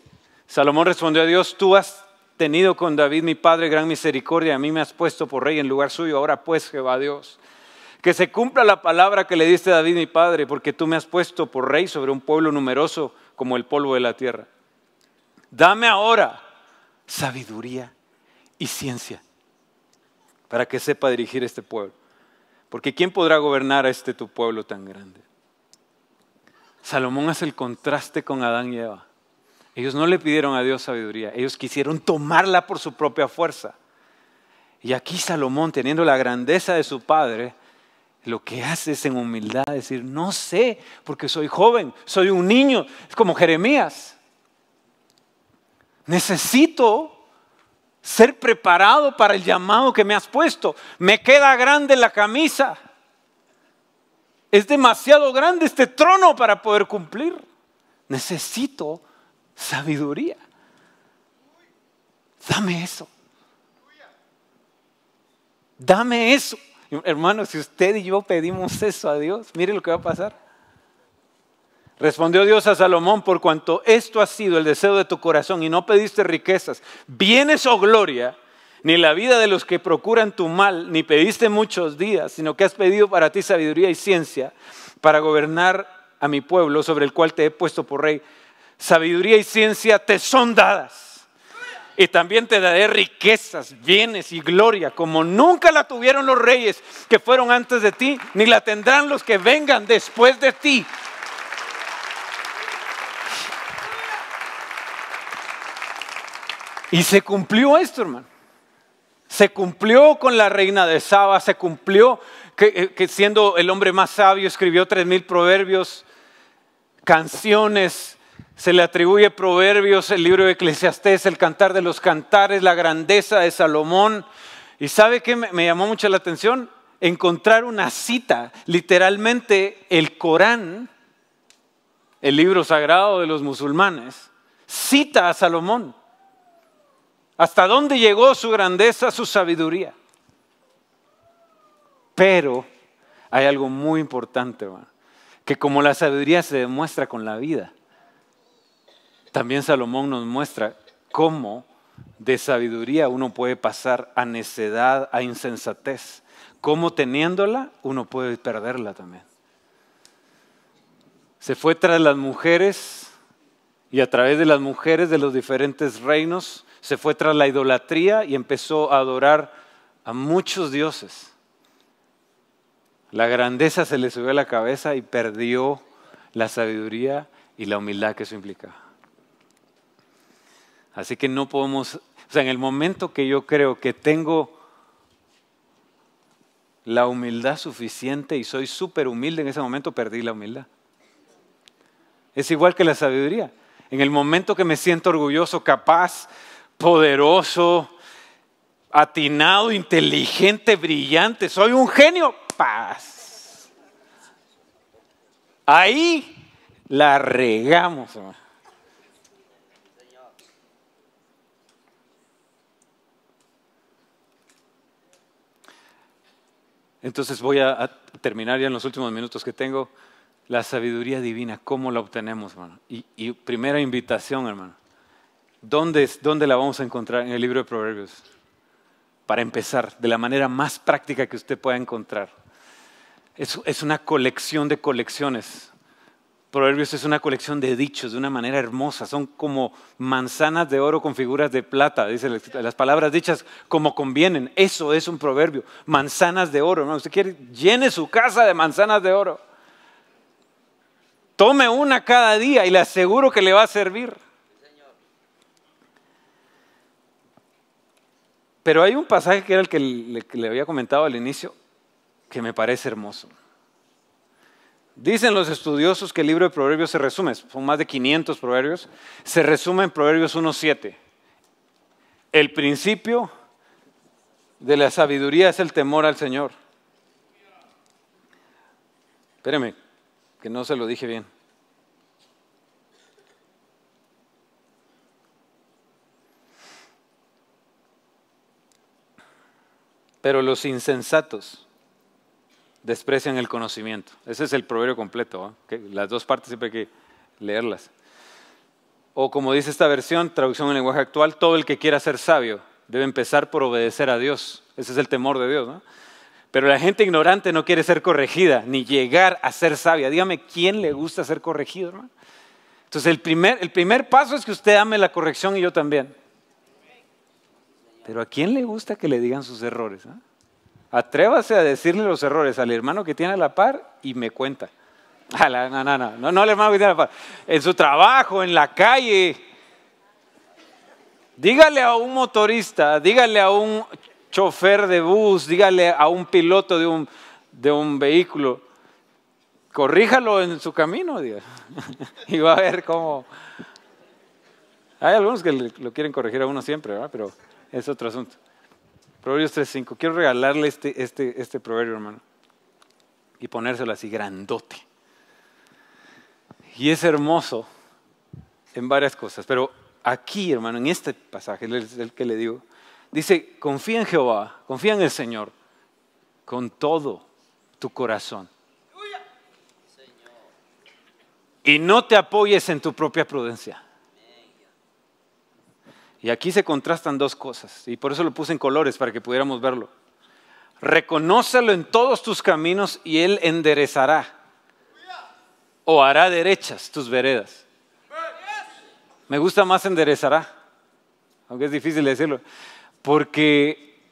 Salomón respondió a Dios, tú has tenido con David mi padre gran misericordia, a mí me has puesto por rey en lugar suyo. Ahora pues, Jehová Dios, que se cumpla la palabra que le diste a David mi padre, porque tú me has puesto por rey sobre un pueblo numeroso como el polvo de la tierra. Dame ahora sabiduría y ciencia para que sepa dirigir este pueblo. Porque ¿quién podrá gobernar a tu pueblo tan grande? Salomón hace el contraste con Adán y Eva. Ellos no le pidieron a Dios sabiduría, ellos quisieron tomarla por su propia fuerza. Y aquí Salomón, teniendo la grandeza de su padre, lo que hace es en humildad decir, no sé, porque soy joven, soy un niño. Es como Jeremías. Necesito ser preparado para el llamado que me has puesto. Me queda grande la camisa. Es demasiado grande este trono para poder cumplir. Necesito sabiduría. Dame eso. Dame eso. Hermano, si usted y yo pedimos eso a Dios, mire lo que va a pasar. Respondió Dios a Salomón, por cuanto esto ha sido el deseo de tu corazón y no pediste riquezas, bienes o gloria, ni la vida de los que procuran tu mal, ni pediste muchos días, sino que has pedido para ti sabiduría y ciencia para gobernar a mi pueblo sobre el cual te he puesto por rey. Sabiduría y ciencia te son dadas. Y también te daré riquezas, bienes y gloria, como nunca la tuvieron los reyes que fueron antes de ti, ni la tendrán los que vengan después de ti. Y se cumplió esto, hermano. Se cumplió con la reina de Saba, se cumplió que siendo el hombre más sabio escribió 3,000 proverbios, canciones, se le atribuye proverbios, el libro de Eclesiastés, el cantar de los cantares, la grandeza de Salomón. ¿Y sabe qué me llamó mucho la atención? Encontrar una cita, literalmente el Corán, el libro sagrado de los musulmanes, cita a Salomón. ¿Hasta dónde llegó su grandeza, su sabiduría? Pero hay algo muy importante, hermano, que como la sabiduría se demuestra con la vida, también Salomón nos muestra cómo de sabiduría uno puede pasar a necedad, a insensatez. Cómo teniéndola uno puede perderla también. Se fue tras las mujeres y a través de las mujeres de los diferentes reinos se fue tras la idolatría y empezó a adorar a muchos dioses. La grandeza se le subió a la cabeza y perdió la sabiduría y la humildad que eso implicaba. Así que no podemos, en el momento que yo creo que tengo la humildad suficiente y soy súper humilde, en ese momento perdí la humildad. Es igual que la sabiduría. En el momento que me siento orgulloso, capaz, poderoso, atinado, inteligente, brillante, soy un genio, paz. Ahí la regamos, hermano. Entonces voy a terminar ya en los últimos minutos que tengo. La sabiduría divina, ¿cómo la obtenemos, hermano? Y primera invitación, hermano. ¿Dónde la vamos a encontrar? En el libro de Proverbios. Para empezar, de la manera más práctica que usted pueda encontrar. Es una colección de colecciones. Proverbios es una colección de dichos de una manera hermosa. Son como manzanas de oro con figuras de plata. Dice las palabras dichas como convienen. Eso es un proverbio. Manzanas de oro. ¿No? Usted quiere, llene su casa de manzanas de oro. Tome una cada día y le aseguro que le va a servir. Pero hay un pasaje que era el que le había comentado al inicio. que me parece hermoso. Dicen los estudiosos que el libro de Proverbios se resume, son más de 500 proverbios, se resume en Proverbios 1:7. El principio de la sabiduría es el temor al Señor. Espéreme, que no se lo dije bien. Pero los insensatos desprecian el conocimiento. Ese es el proverbio completo, ¿eh? Las dos partes siempre hay que leerlas. O como dice esta versión, traducción en lenguaje actual, todo el que quiera ser sabio debe empezar por obedecer a Dios. Ese es el temor de Dios, ¿no? Pero la gente ignorante no quiere ser corregida, ni llegar a ser sabia. Dígame, ¿quién le gusta ser corregido, hermano? Entonces el primer paso es que usted ame la corrección y yo también. Pero ¿a quién le gusta que le digan sus errores? Atrévase a decirle los errores al hermano que tiene a la par y me cuenta. No al hermano que tiene a la par. En su trabajo, en la calle. Dígale a un motorista, dígale a un chofer de bus, dígale a un piloto de un vehículo. Corríjalo en su camino, diga. Y va a ver cómo. Hay algunos que lo quieren corregir a uno siempre, ¿verdad? Pero es otro asunto. Proverbios 3:5. Quiero regalarle este proverbio, hermano, y ponérselo así grandote. Y es hermoso en varias cosas. Pero aquí, hermano, en este pasaje, es el que le digo, dice, confía en Jehová, confía en el Señor con todo tu corazón. Y no te apoyes en tu propia prudencia. Y aquí se contrastan dos cosas, y por eso lo puse en colores para que pudiéramos verlo. Reconócelo en todos tus caminos y Él enderezará o hará derechas tus veredas. Me gusta más enderezará, aunque es difícil decirlo, porque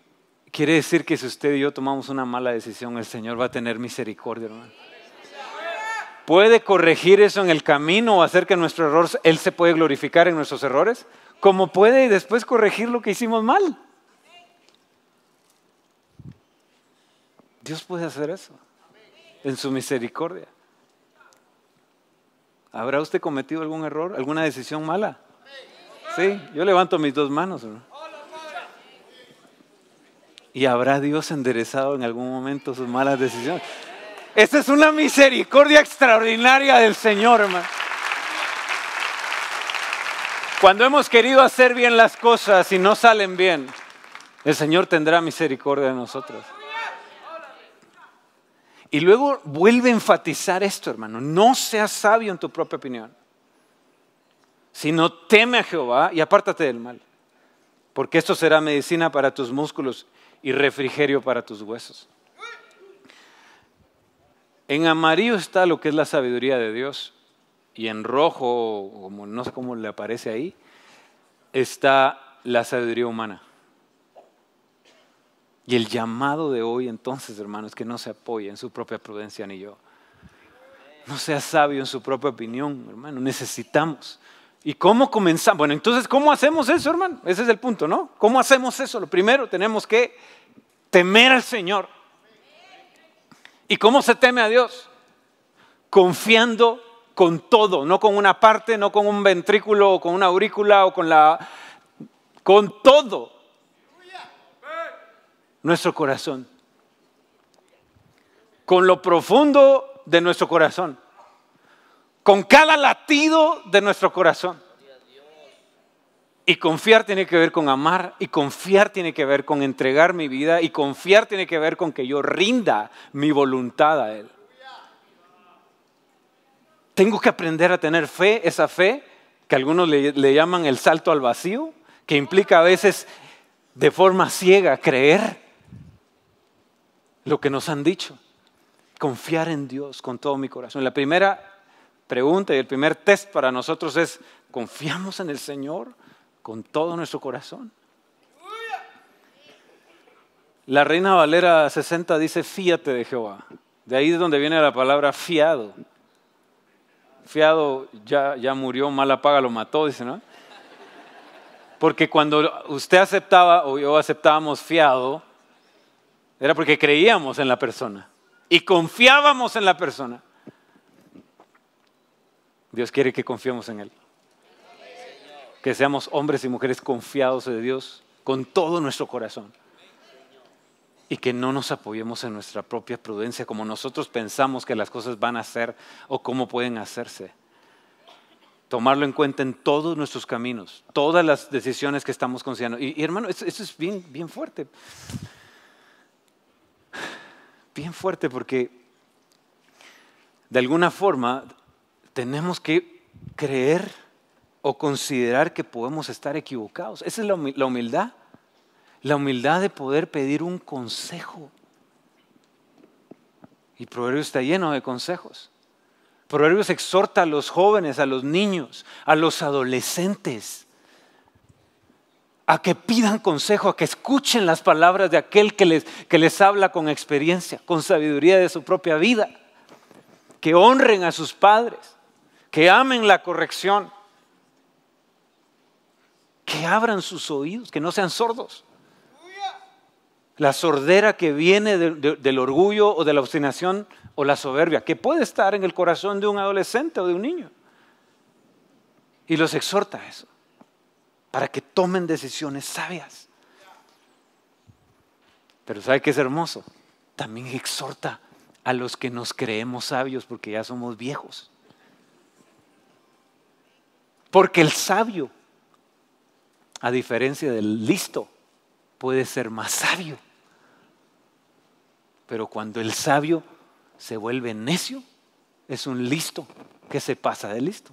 quiere decir que si usted y yo tomamos una mala decisión, el Señor va a tener misericordia, hermano. ¿Puede corregir eso en el camino o hacer que nuestro error, Él se puede glorificar en nuestros errores? Como puede después corregir lo que hicimos mal. Dios puede hacer eso en su misericordia. ¿Habrá usted cometido algún error, alguna decisión mala? Sí, yo levanto mis dos manos, ¿no? ¿Y habrá Dios enderezado en algún momento sus malas decisiones? Esa es una misericordia extraordinaria del Señor, hermano. Cuando hemos querido hacer bien las cosas y no salen bien, el Señor tendrá misericordia de nosotros. Y luego vuelve a enfatizar esto, hermano. No seas sabio en tu propia opinión, sino teme a Jehová y apártate del mal. Porque esto será medicina para tus músculos y refrigerio para tus huesos. En amarillo está lo que es la sabiduría de Dios. Y en rojo, como no sé cómo le aparece ahí, está la sabiduría humana. Y el llamado de hoy entonces, hermanos, es que no se apoye en su propia prudencia ni yo. No sea sabio en su propia opinión, hermano. Necesitamos. ¿Y cómo comenzamos? Bueno, entonces, ¿cómo hacemos eso, hermano? Ese es el punto, ¿no? ¿Cómo hacemos eso? Lo primero, tenemos que temer al Señor. ¿Y cómo se teme a Dios? Confiando con todo, no con una parte, no con un ventrículo o con una aurícula o con todo nuestro corazón, con lo profundo de nuestro corazón, con cada latido de nuestro corazón. Y confiar tiene que ver con amar, y confiar tiene que ver con entregar mi vida, y confiar tiene que ver con que yo rinda mi voluntad a Él. Tengo que aprender a tener fe, esa fe que algunos le llaman el salto al vacío, que implica a veces de forma ciega creer lo que nos han dicho. Confiar en Dios con todo mi corazón. La primera pregunta y el primer test para nosotros es, ¿confiamos en el Señor con todo nuestro corazón? La Reina Valera 60 dice, fíate de Jehová. De ahí es donde viene la palabra fiado. Fiado ya murió, mala paga lo mató, dice, ¿no? Porque cuando usted aceptaba o yo aceptábamos fiado, Era porque creíamos en la persona y confiábamos en la persona. Dios quiere que confiemos en Él. Que seamos hombres y mujeres confiados de Dios con todo nuestro corazón. Y que no nos apoyemos en nuestra propia prudencia como nosotros pensamos que las cosas van a ser o cómo pueden hacerse. Tomarlo en cuenta en todos nuestros caminos, todas las decisiones que estamos considerando. Y hermano, eso es bien fuerte. Bien fuerte porque de alguna forma tenemos que creer o considerar que podemos estar equivocados. Esa es la humildad. La humildad de poder pedir un consejo. Y Proverbios está lleno de consejos. Proverbios exhorta a los jóvenes, a los niños, a los adolescentes, a que pidan consejo, a que escuchen las palabras de aquel que les habla con experiencia, con sabiduría de su propia vida, que honren a sus padres, que amen la corrección, que abran sus oídos, que no sean sordos. La sordera que viene del orgullo o de la obstinación o la soberbia, que puede estar en el corazón de un adolescente o de un niño. Y los exhorta a eso, para que tomen decisiones sabias. Pero ¿sabe qué es hermoso? También exhorta a los que nos creemos sabios porque ya somos viejos. Porque el sabio, a diferencia del listo, puede ser más sabio. Pero cuando el sabio se vuelve necio, es un listo que se pasa de listo.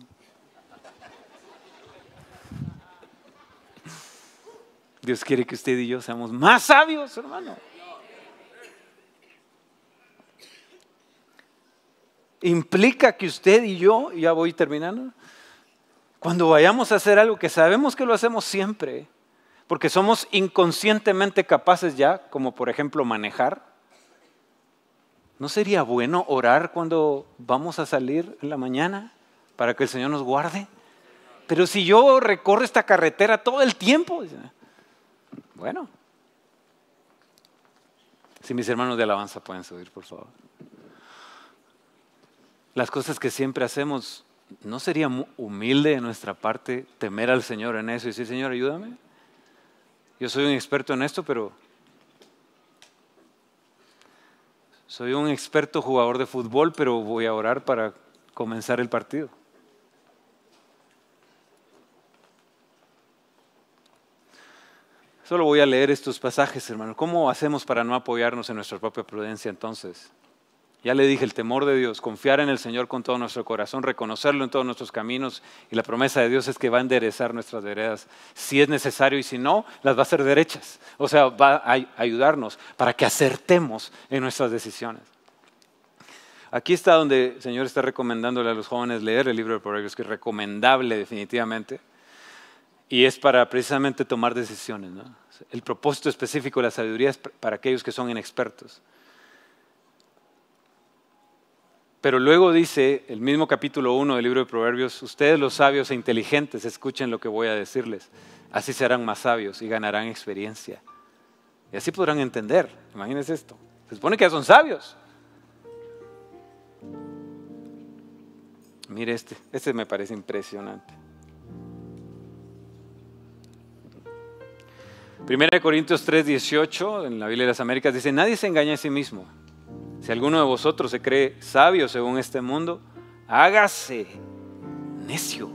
Dios quiere que usted y yo seamos más sabios, hermano. Implica que usted y yo, ya voy terminando, cuando vayamos a hacer algo que sabemos que lo hacemos siempre, porque somos inconscientemente capaces ya, como por ejemplo manejar, ¿no sería bueno orar cuando vamos a salir en la mañana para que el Señor nos guarde? Pero si yo recorro esta carretera todo el tiempo, bueno, si mis hermanos de alabanza pueden subir, por favor. Las cosas que siempre hacemos, ¿no sería humilde de nuestra parte temer al Señor en eso y decir, Señor, ayúdame? Yo soy un experto en esto, pero soy un experto jugador de fútbol, pero voy a orar para comenzar el partido. Solo voy a leer estos pasajes, hermano. ¿Cómo hacemos para no apoyarnos en nuestra propia prudencia entonces? Ya le dije, el temor de Dios, confiar en el Señor con todo nuestro corazón, reconocerlo en todos nuestros caminos, y la promesa de Dios es que va a enderezar nuestras veredas si es necesario, y si no, las va a hacer derechas. O sea, va a ayudarnos para que acertemos en nuestras decisiones. Aquí está donde el Señor está recomendándole a los jóvenes leer el libro de Proverbios, que es recomendable definitivamente, y es para precisamente tomar decisiones, ¿no? El propósito específico de la sabiduría es para aquellos que son inexpertos. Pero luego dice, el mismo capítulo 1 del libro de Proverbios, ustedes los sabios e inteligentes, escuchen lo que voy a decirles. Así serán más sabios y ganarán experiencia. Y así podrán entender. Imagínense esto. Se supone que ya son sabios. Mire este me parece impresionante. 1 Corintios 3:18, en la Biblia de las Américas, dice, nadie se engaña a sí mismo. Si alguno de vosotros se cree sabio según este mundo, hágase necio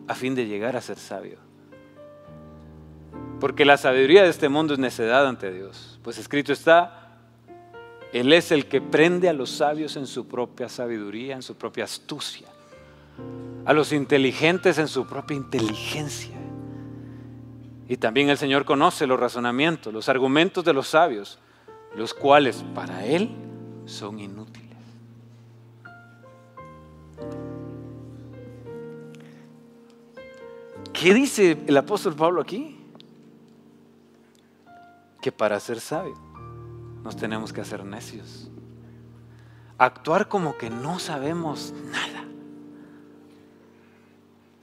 a fin de llegar a ser sabio. Porque la sabiduría de este mundo es necedad ante Dios. Pues escrito está, Él es el que prende a los sabios en su propia sabiduría, en su propia astucia. A los inteligentes en su propia inteligencia. Y también el Señor conoce los razonamientos, los argumentos de los sabios, los cuales para Él son inútiles. ¿Qué dice el apóstol Pablo aquí? Que para ser sabio nos tenemos que hacer necios. Actuar como que no sabemos nada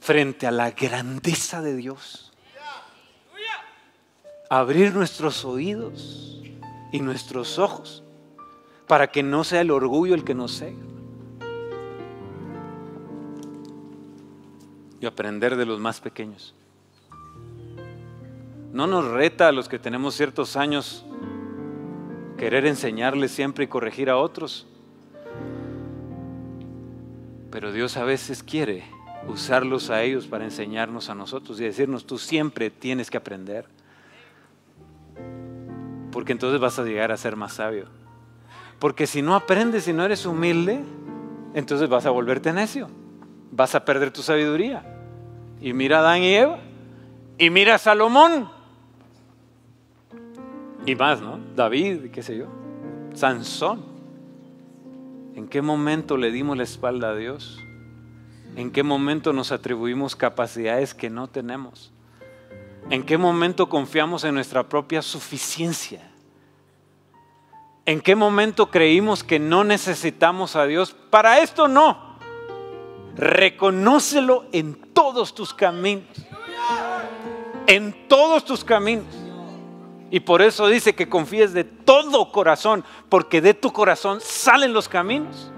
frente a la grandeza de Dios. Abrir nuestros oídos y nuestros ojos, para que no sea el orgullo el que nos cegue. Y aprender de los más pequeños. No nos reta a los que tenemos ciertos años querer enseñarles siempre y corregir a otros. Pero Dios a veces quiere usarlos a ellos para enseñarnos a nosotros y decirnos: tú siempre tienes que aprender, porque entonces vas a llegar a ser más sabio. Porque si no aprendes y no eres humilde, entonces vas a volverte necio, vas a perder tu sabiduría. Y mira a Adán y Eva, y mira a Salomón, y más, ¿no? David, qué sé yo, Sansón. ¿En qué momento le dimos la espalda a Dios? ¿En qué momento nos atribuimos capacidades que no tenemos? ¿En qué momento confiamos en nuestra propia suficiencia? ¿En qué momento creímos que no necesitamos a Dios? Para esto no. Reconócelo en todos tus caminos. En todos tus caminos. Y por eso dice que confíes de todo corazón, porque de tu corazón salen los caminos.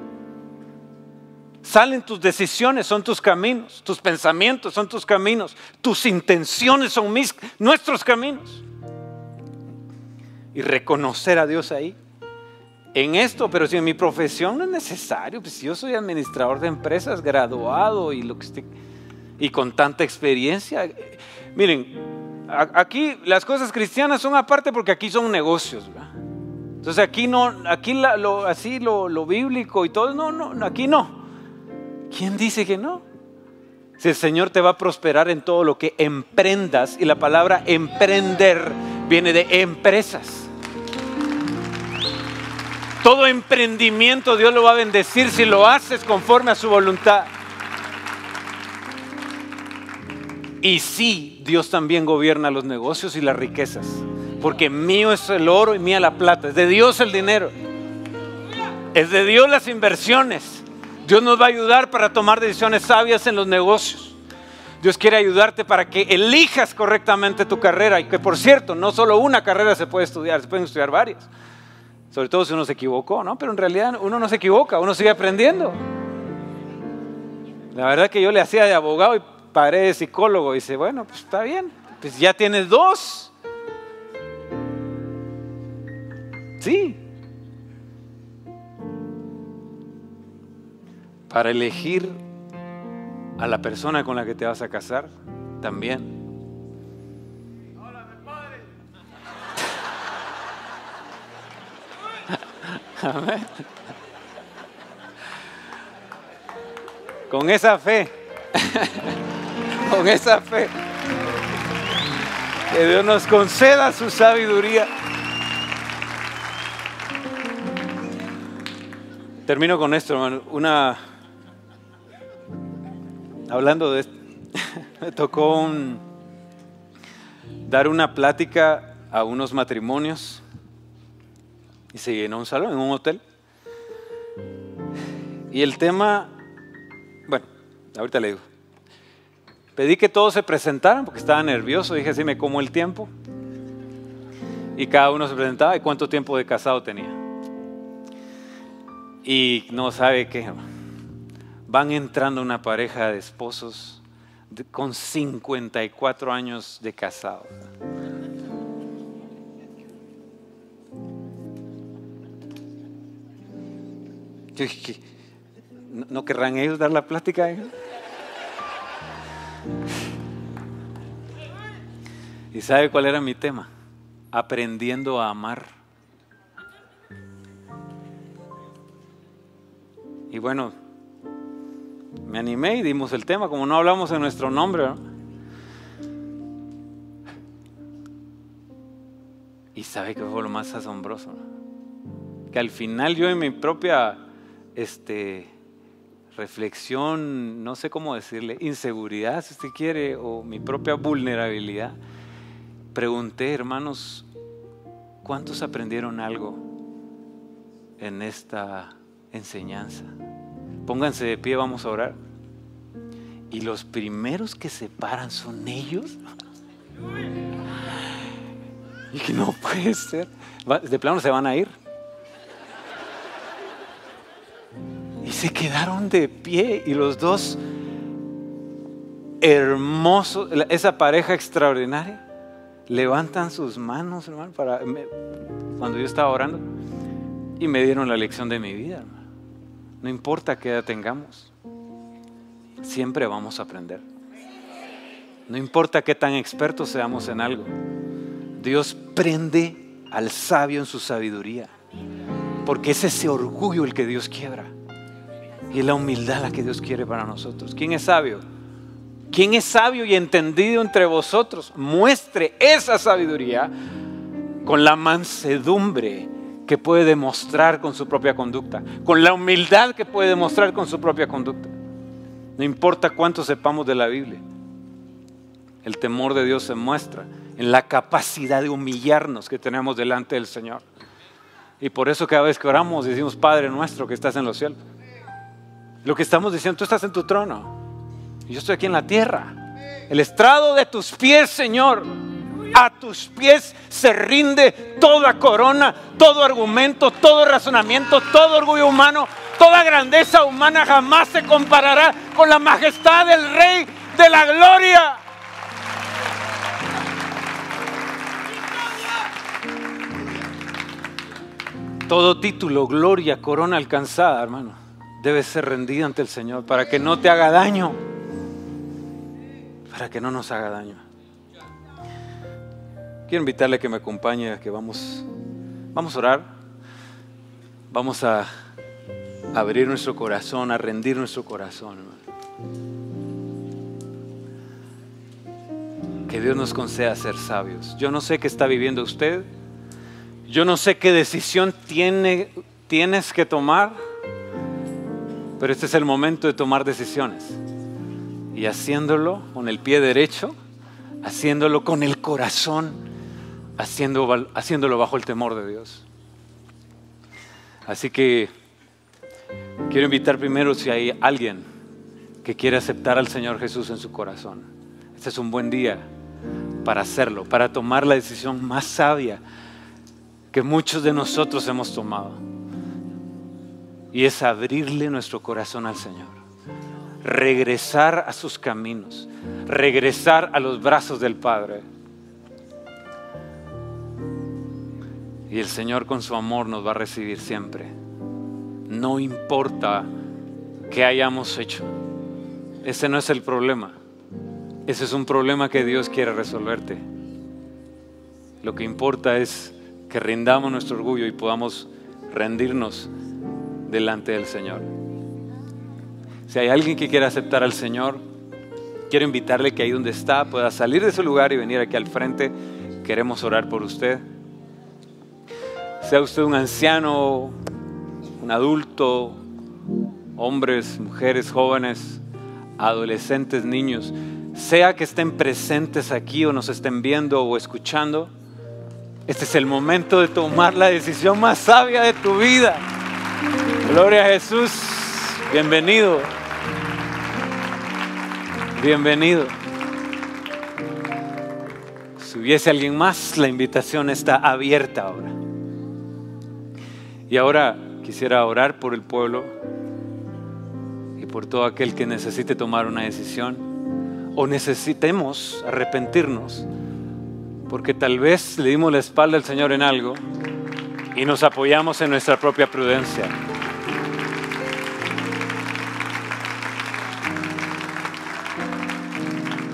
Salen tus decisiones, son tus caminos. Tus pensamientos son tus caminos. Tus intenciones son nuestros caminos. Y reconocer a Dios ahí. En esto, pero si en mi profesión no es necesario, pues yo soy administrador de empresas, graduado y y con tanta experiencia. Miren, aquí las cosas cristianas son aparte, porque aquí son negocios, ¿verdad? Entonces aquí no, aquí lo bíblico y todo, no, aquí no. ¿Quién dice que no? Si el Señor te va a prosperar en todo lo que emprendas, y la palabra emprender viene de empresas. Todo emprendimiento Dios lo va a bendecir si lo haces conforme a su voluntad. Y sí, Dios también gobierna los negocios y las riquezas, porque mío es el oro y mía la plata. Es de Dios el dinero, es de Dios las inversiones. Dios nos va a ayudar para tomar decisiones sabias en los negocios. Dios quiere ayudarte para que elijas correctamente tu carrera. Y que, por cierto, no solo una carrera se puede estudiar, se pueden estudiar varias. Sobre todo si uno se equivocó, ¿no? Pero en realidad uno no se equivoca, uno sigue aprendiendo. La verdad que yo le hacía de abogado y paré de psicólogo. Y dice, bueno, pues está bien, pues ya tienes 2. Sí. Para elegir a la persona con la que te vas a casar, también. Amén. Con esa fe, con esa fe, que Dios nos conceda su sabiduría. Termino con esto, hermano. Hablando de esto, me tocó dar una plática a unos matrimonios. Y se llenó un salón en un hotel. Y el tema, bueno, ahorita le digo. Pedí que todos se presentaran porque estaba nervioso. Dije, así me como el tiempo. Y cada uno se presentaba y cuánto tiempo de casado tenía. Y no sabe qué. Van entrando una pareja de esposos con 54 años de casados. Yo dije, ¿no querrán ellos dar la plática? ¿Y sabe cuál era mi tema? Aprendiendo a amar. Y bueno, me animé y dimos el tema, como no hablamos en nuestro nombre, ¿no? Y sabe que fue lo más asombroso, ¿no? Que al final yo en mi propia reflexión, no sé cómo decirle, inseguridad si usted quiere, o mi propia vulnerabilidad, pregunté, hermanos, ¿cuántos aprendieron algo en esta enseñanza? Pónganse de pie, vamos a orar. Y los primeros que se paran son ellos. Y que no puede ser. De plano se van a ir. Y se quedaron de pie y los dos hermosos, esa pareja extraordinaria, levantan sus manos, hermano, cuando yo estaba orando, y me dieron la lección de mi vida, hermano. No importa qué edad tengamos, siempre vamos a aprender. No importa qué tan expertos seamos en algo, Dios prende al sabio en su sabiduría, porque es ese orgullo el que Dios quiebra y es la humildad la que Dios quiere para nosotros. ¿Quién es sabio? ¿Quién es sabio y entendido entre vosotros? Muestre esa sabiduría con la mansedumbre que puede demostrar con su propia conducta, con la humildad que puede demostrar con su propia conducta. No importa cuánto sepamos de la Biblia, el temor de Dios se muestra en la capacidad de humillarnos que tenemos delante del Señor. Y por eso cada vez que oramos decimos: Padre nuestro que estás en los cielos. Lo que estamos diciendo: tú estás en tu trono y yo estoy aquí en la tierra. El estrado de tus pies, Señor. A tus pies se rinde toda corona, todo argumento, todo razonamiento, todo orgullo humano, toda grandeza humana jamás se comparará con la majestad del Rey de la gloria. Todo título, gloria, corona alcanzada, hermano, debe ser rendida ante el Señor para que no te haga daño, para que no nos haga daño. Quiero invitarle a que me acompañe, a que vamos a orar, vamos a abrir nuestro corazón, a rendir nuestro corazón, hermano. Que Dios nos conceda ser sabios. Yo no sé qué está viviendo usted, yo no sé qué decisión tienes que tomar, pero este es el momento de tomar decisiones. Y haciéndolo con el pie derecho, haciéndolo con el corazón, haciéndolo bajo el temor de Dios. Así que quiero invitar primero, si hay alguien que quiere aceptar al Señor Jesús en su corazón, este es un buen día para hacerlo, para tomar la decisión más sabia que muchos de nosotros hemos tomado, y es abrirle nuestro corazón al Señor, regresar a sus caminos, regresar a los brazos del Padre. Y el Señor con su amor nos va a recibir siempre. No importa qué hayamos hecho. Ese no es el problema. Ese es un problema que Dios quiere resolverte. Lo que importa es que rindamos nuestro orgullo y podamos rendirnos delante del Señor. Si hay alguien que quiera aceptar al Señor, quiero invitarle que ahí donde está pueda salir de su lugar y venir aquí al frente. Queremos orar por usted. Sea usted un anciano, un adulto, hombres, mujeres, jóvenes, adolescentes, niños, sea que estén presentes aquí o nos estén viendo o escuchando, este es el momento de tomar la decisión más sabia de tu vida. Gloria a Jesús. Bienvenido. Bienvenido. Si hubiese alguien más, la invitación está abierta ahora. Y ahora quisiera orar por el pueblo y por todo aquel que necesite tomar una decisión o necesitemos arrepentirnos porque tal vez le dimos la espalda al Señor en algo y nos apoyamos en nuestra propia prudencia.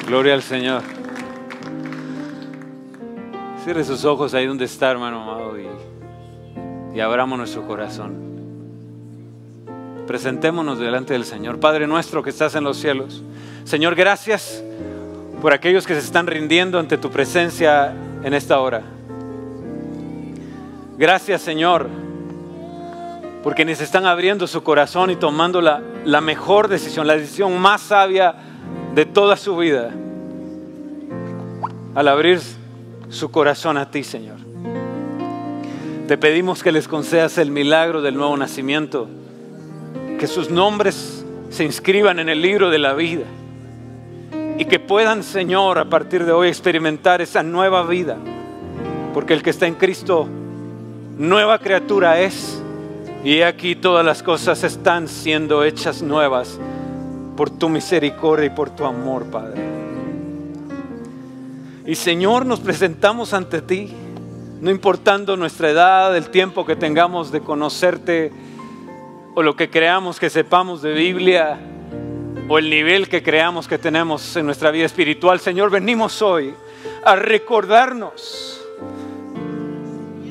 Gloria al Señor. Cierre sus ojos ahí donde está, hermano amado, y abramos nuestro corazón. Presentémonos delante del Señor. Padre nuestro que estás en los cielos, Señor, gracias por aquellos que se están rindiendo ante tu presencia en esta hora. Gracias, Señor, por quienes están abriendo su corazón y tomando la mejor decisión, la decisión más sabia de toda su vida, al abrir su corazón a ti, Señor. Te pedimos que les concedas el milagro del nuevo nacimiento, que sus nombres se inscriban en el libro de la vida y que puedan, Señor, a partir de hoy experimentar esa nueva vida, porque el que está en Cristo, nueva criatura es. Y aquí todas las cosas están siendo hechas nuevas por tu misericordia y por tu amor, Padre. Y Señor, nos presentamos ante ti, no importando nuestra edad, el tiempo que tengamos de conocerte, o lo que creamos que sepamos de Biblia, o el nivel que creamos que tenemos en nuestra vida espiritual. Señor, venimos hoy a recordarnos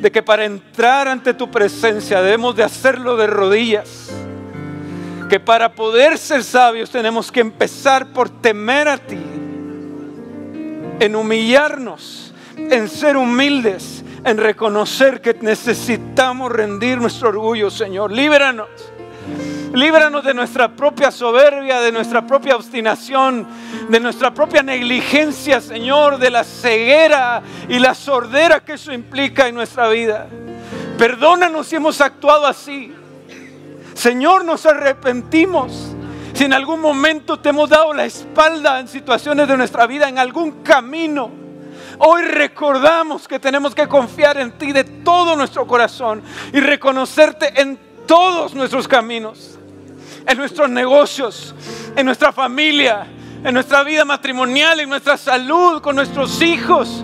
de que para entrar ante tu presencia debemos de hacerlo de rodillas, que para poder ser sabios tenemos que empezar por temer a ti, en humillarnos, en ser humildes, en reconocer que necesitamos rendir nuestro orgullo. Señor, líbranos. Líbranos de nuestra propia soberbia, de nuestra propia obstinación, de nuestra propia negligencia, Señor, de la ceguera y la sordera que eso implica en nuestra vida. Perdónanos si hemos actuado así. Señor, nos arrepentimos si en algún momento te hemos dado la espalda en situaciones de nuestra vida, en algún camino. Hoy recordamos que tenemos que confiar en ti de todo nuestro corazón y reconocerte en todos nuestros caminos, en nuestros negocios, en nuestra familia, en nuestra vida matrimonial, en nuestra salud, con nuestros hijos,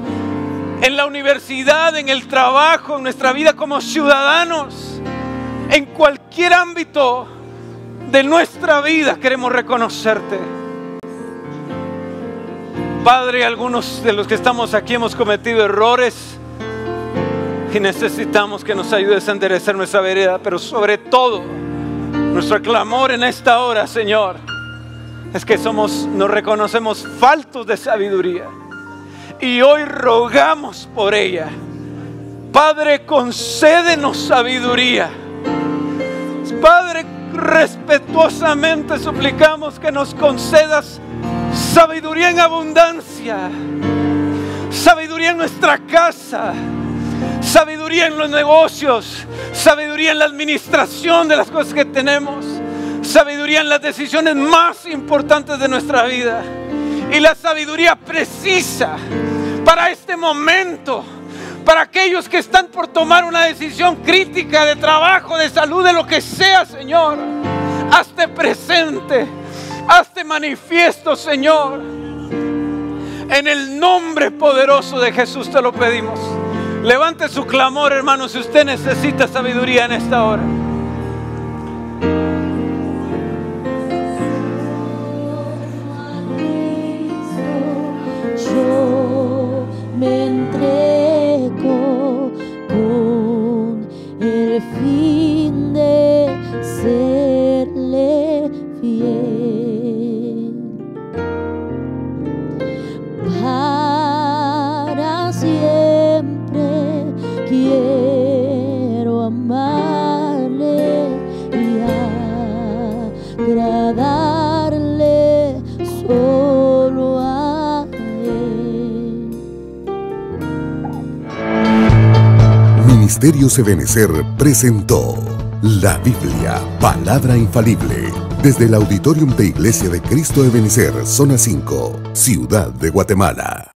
en la universidad, en el trabajo, en nuestra vida como ciudadanos. En cualquier ámbito de nuestra vida queremos reconocerte. Padre, algunos de los que estamos aquí hemos cometido errores y necesitamos que nos ayudes a enderezar nuestra vereda, pero sobre todo nuestro clamor en esta hora, Señor, es que nos reconocemos faltos de sabiduría y hoy rogamos por ella. Padre, concédenos sabiduría. Padre, respetuosamente suplicamos que nos concedas sabiduría en abundancia, sabiduría en nuestra casa, sabiduría en los negocios, sabiduría en la administración de las cosas que tenemos, sabiduría en las decisiones más importantes de nuestra vida y la sabiduría precisa para este momento, para aquellos que están por tomar una decisión crítica de trabajo, de salud, de lo que sea. Señor, hazte presente, hazte manifiesto, Señor. En el nombre poderoso de Jesús te lo pedimos. Levante su clamor, hermano, si usted necesita sabiduría en esta hora. Yo me entrego con el fin de serle fiel. Para siempre quiero amarle y agradarle solo a Él. Ministerios Ebenecer presentó la Biblia, palabra infalible, desde el Auditorium de Iglesia de Cristo Ebenecer, Zona 5, Ciudad de Guatemala.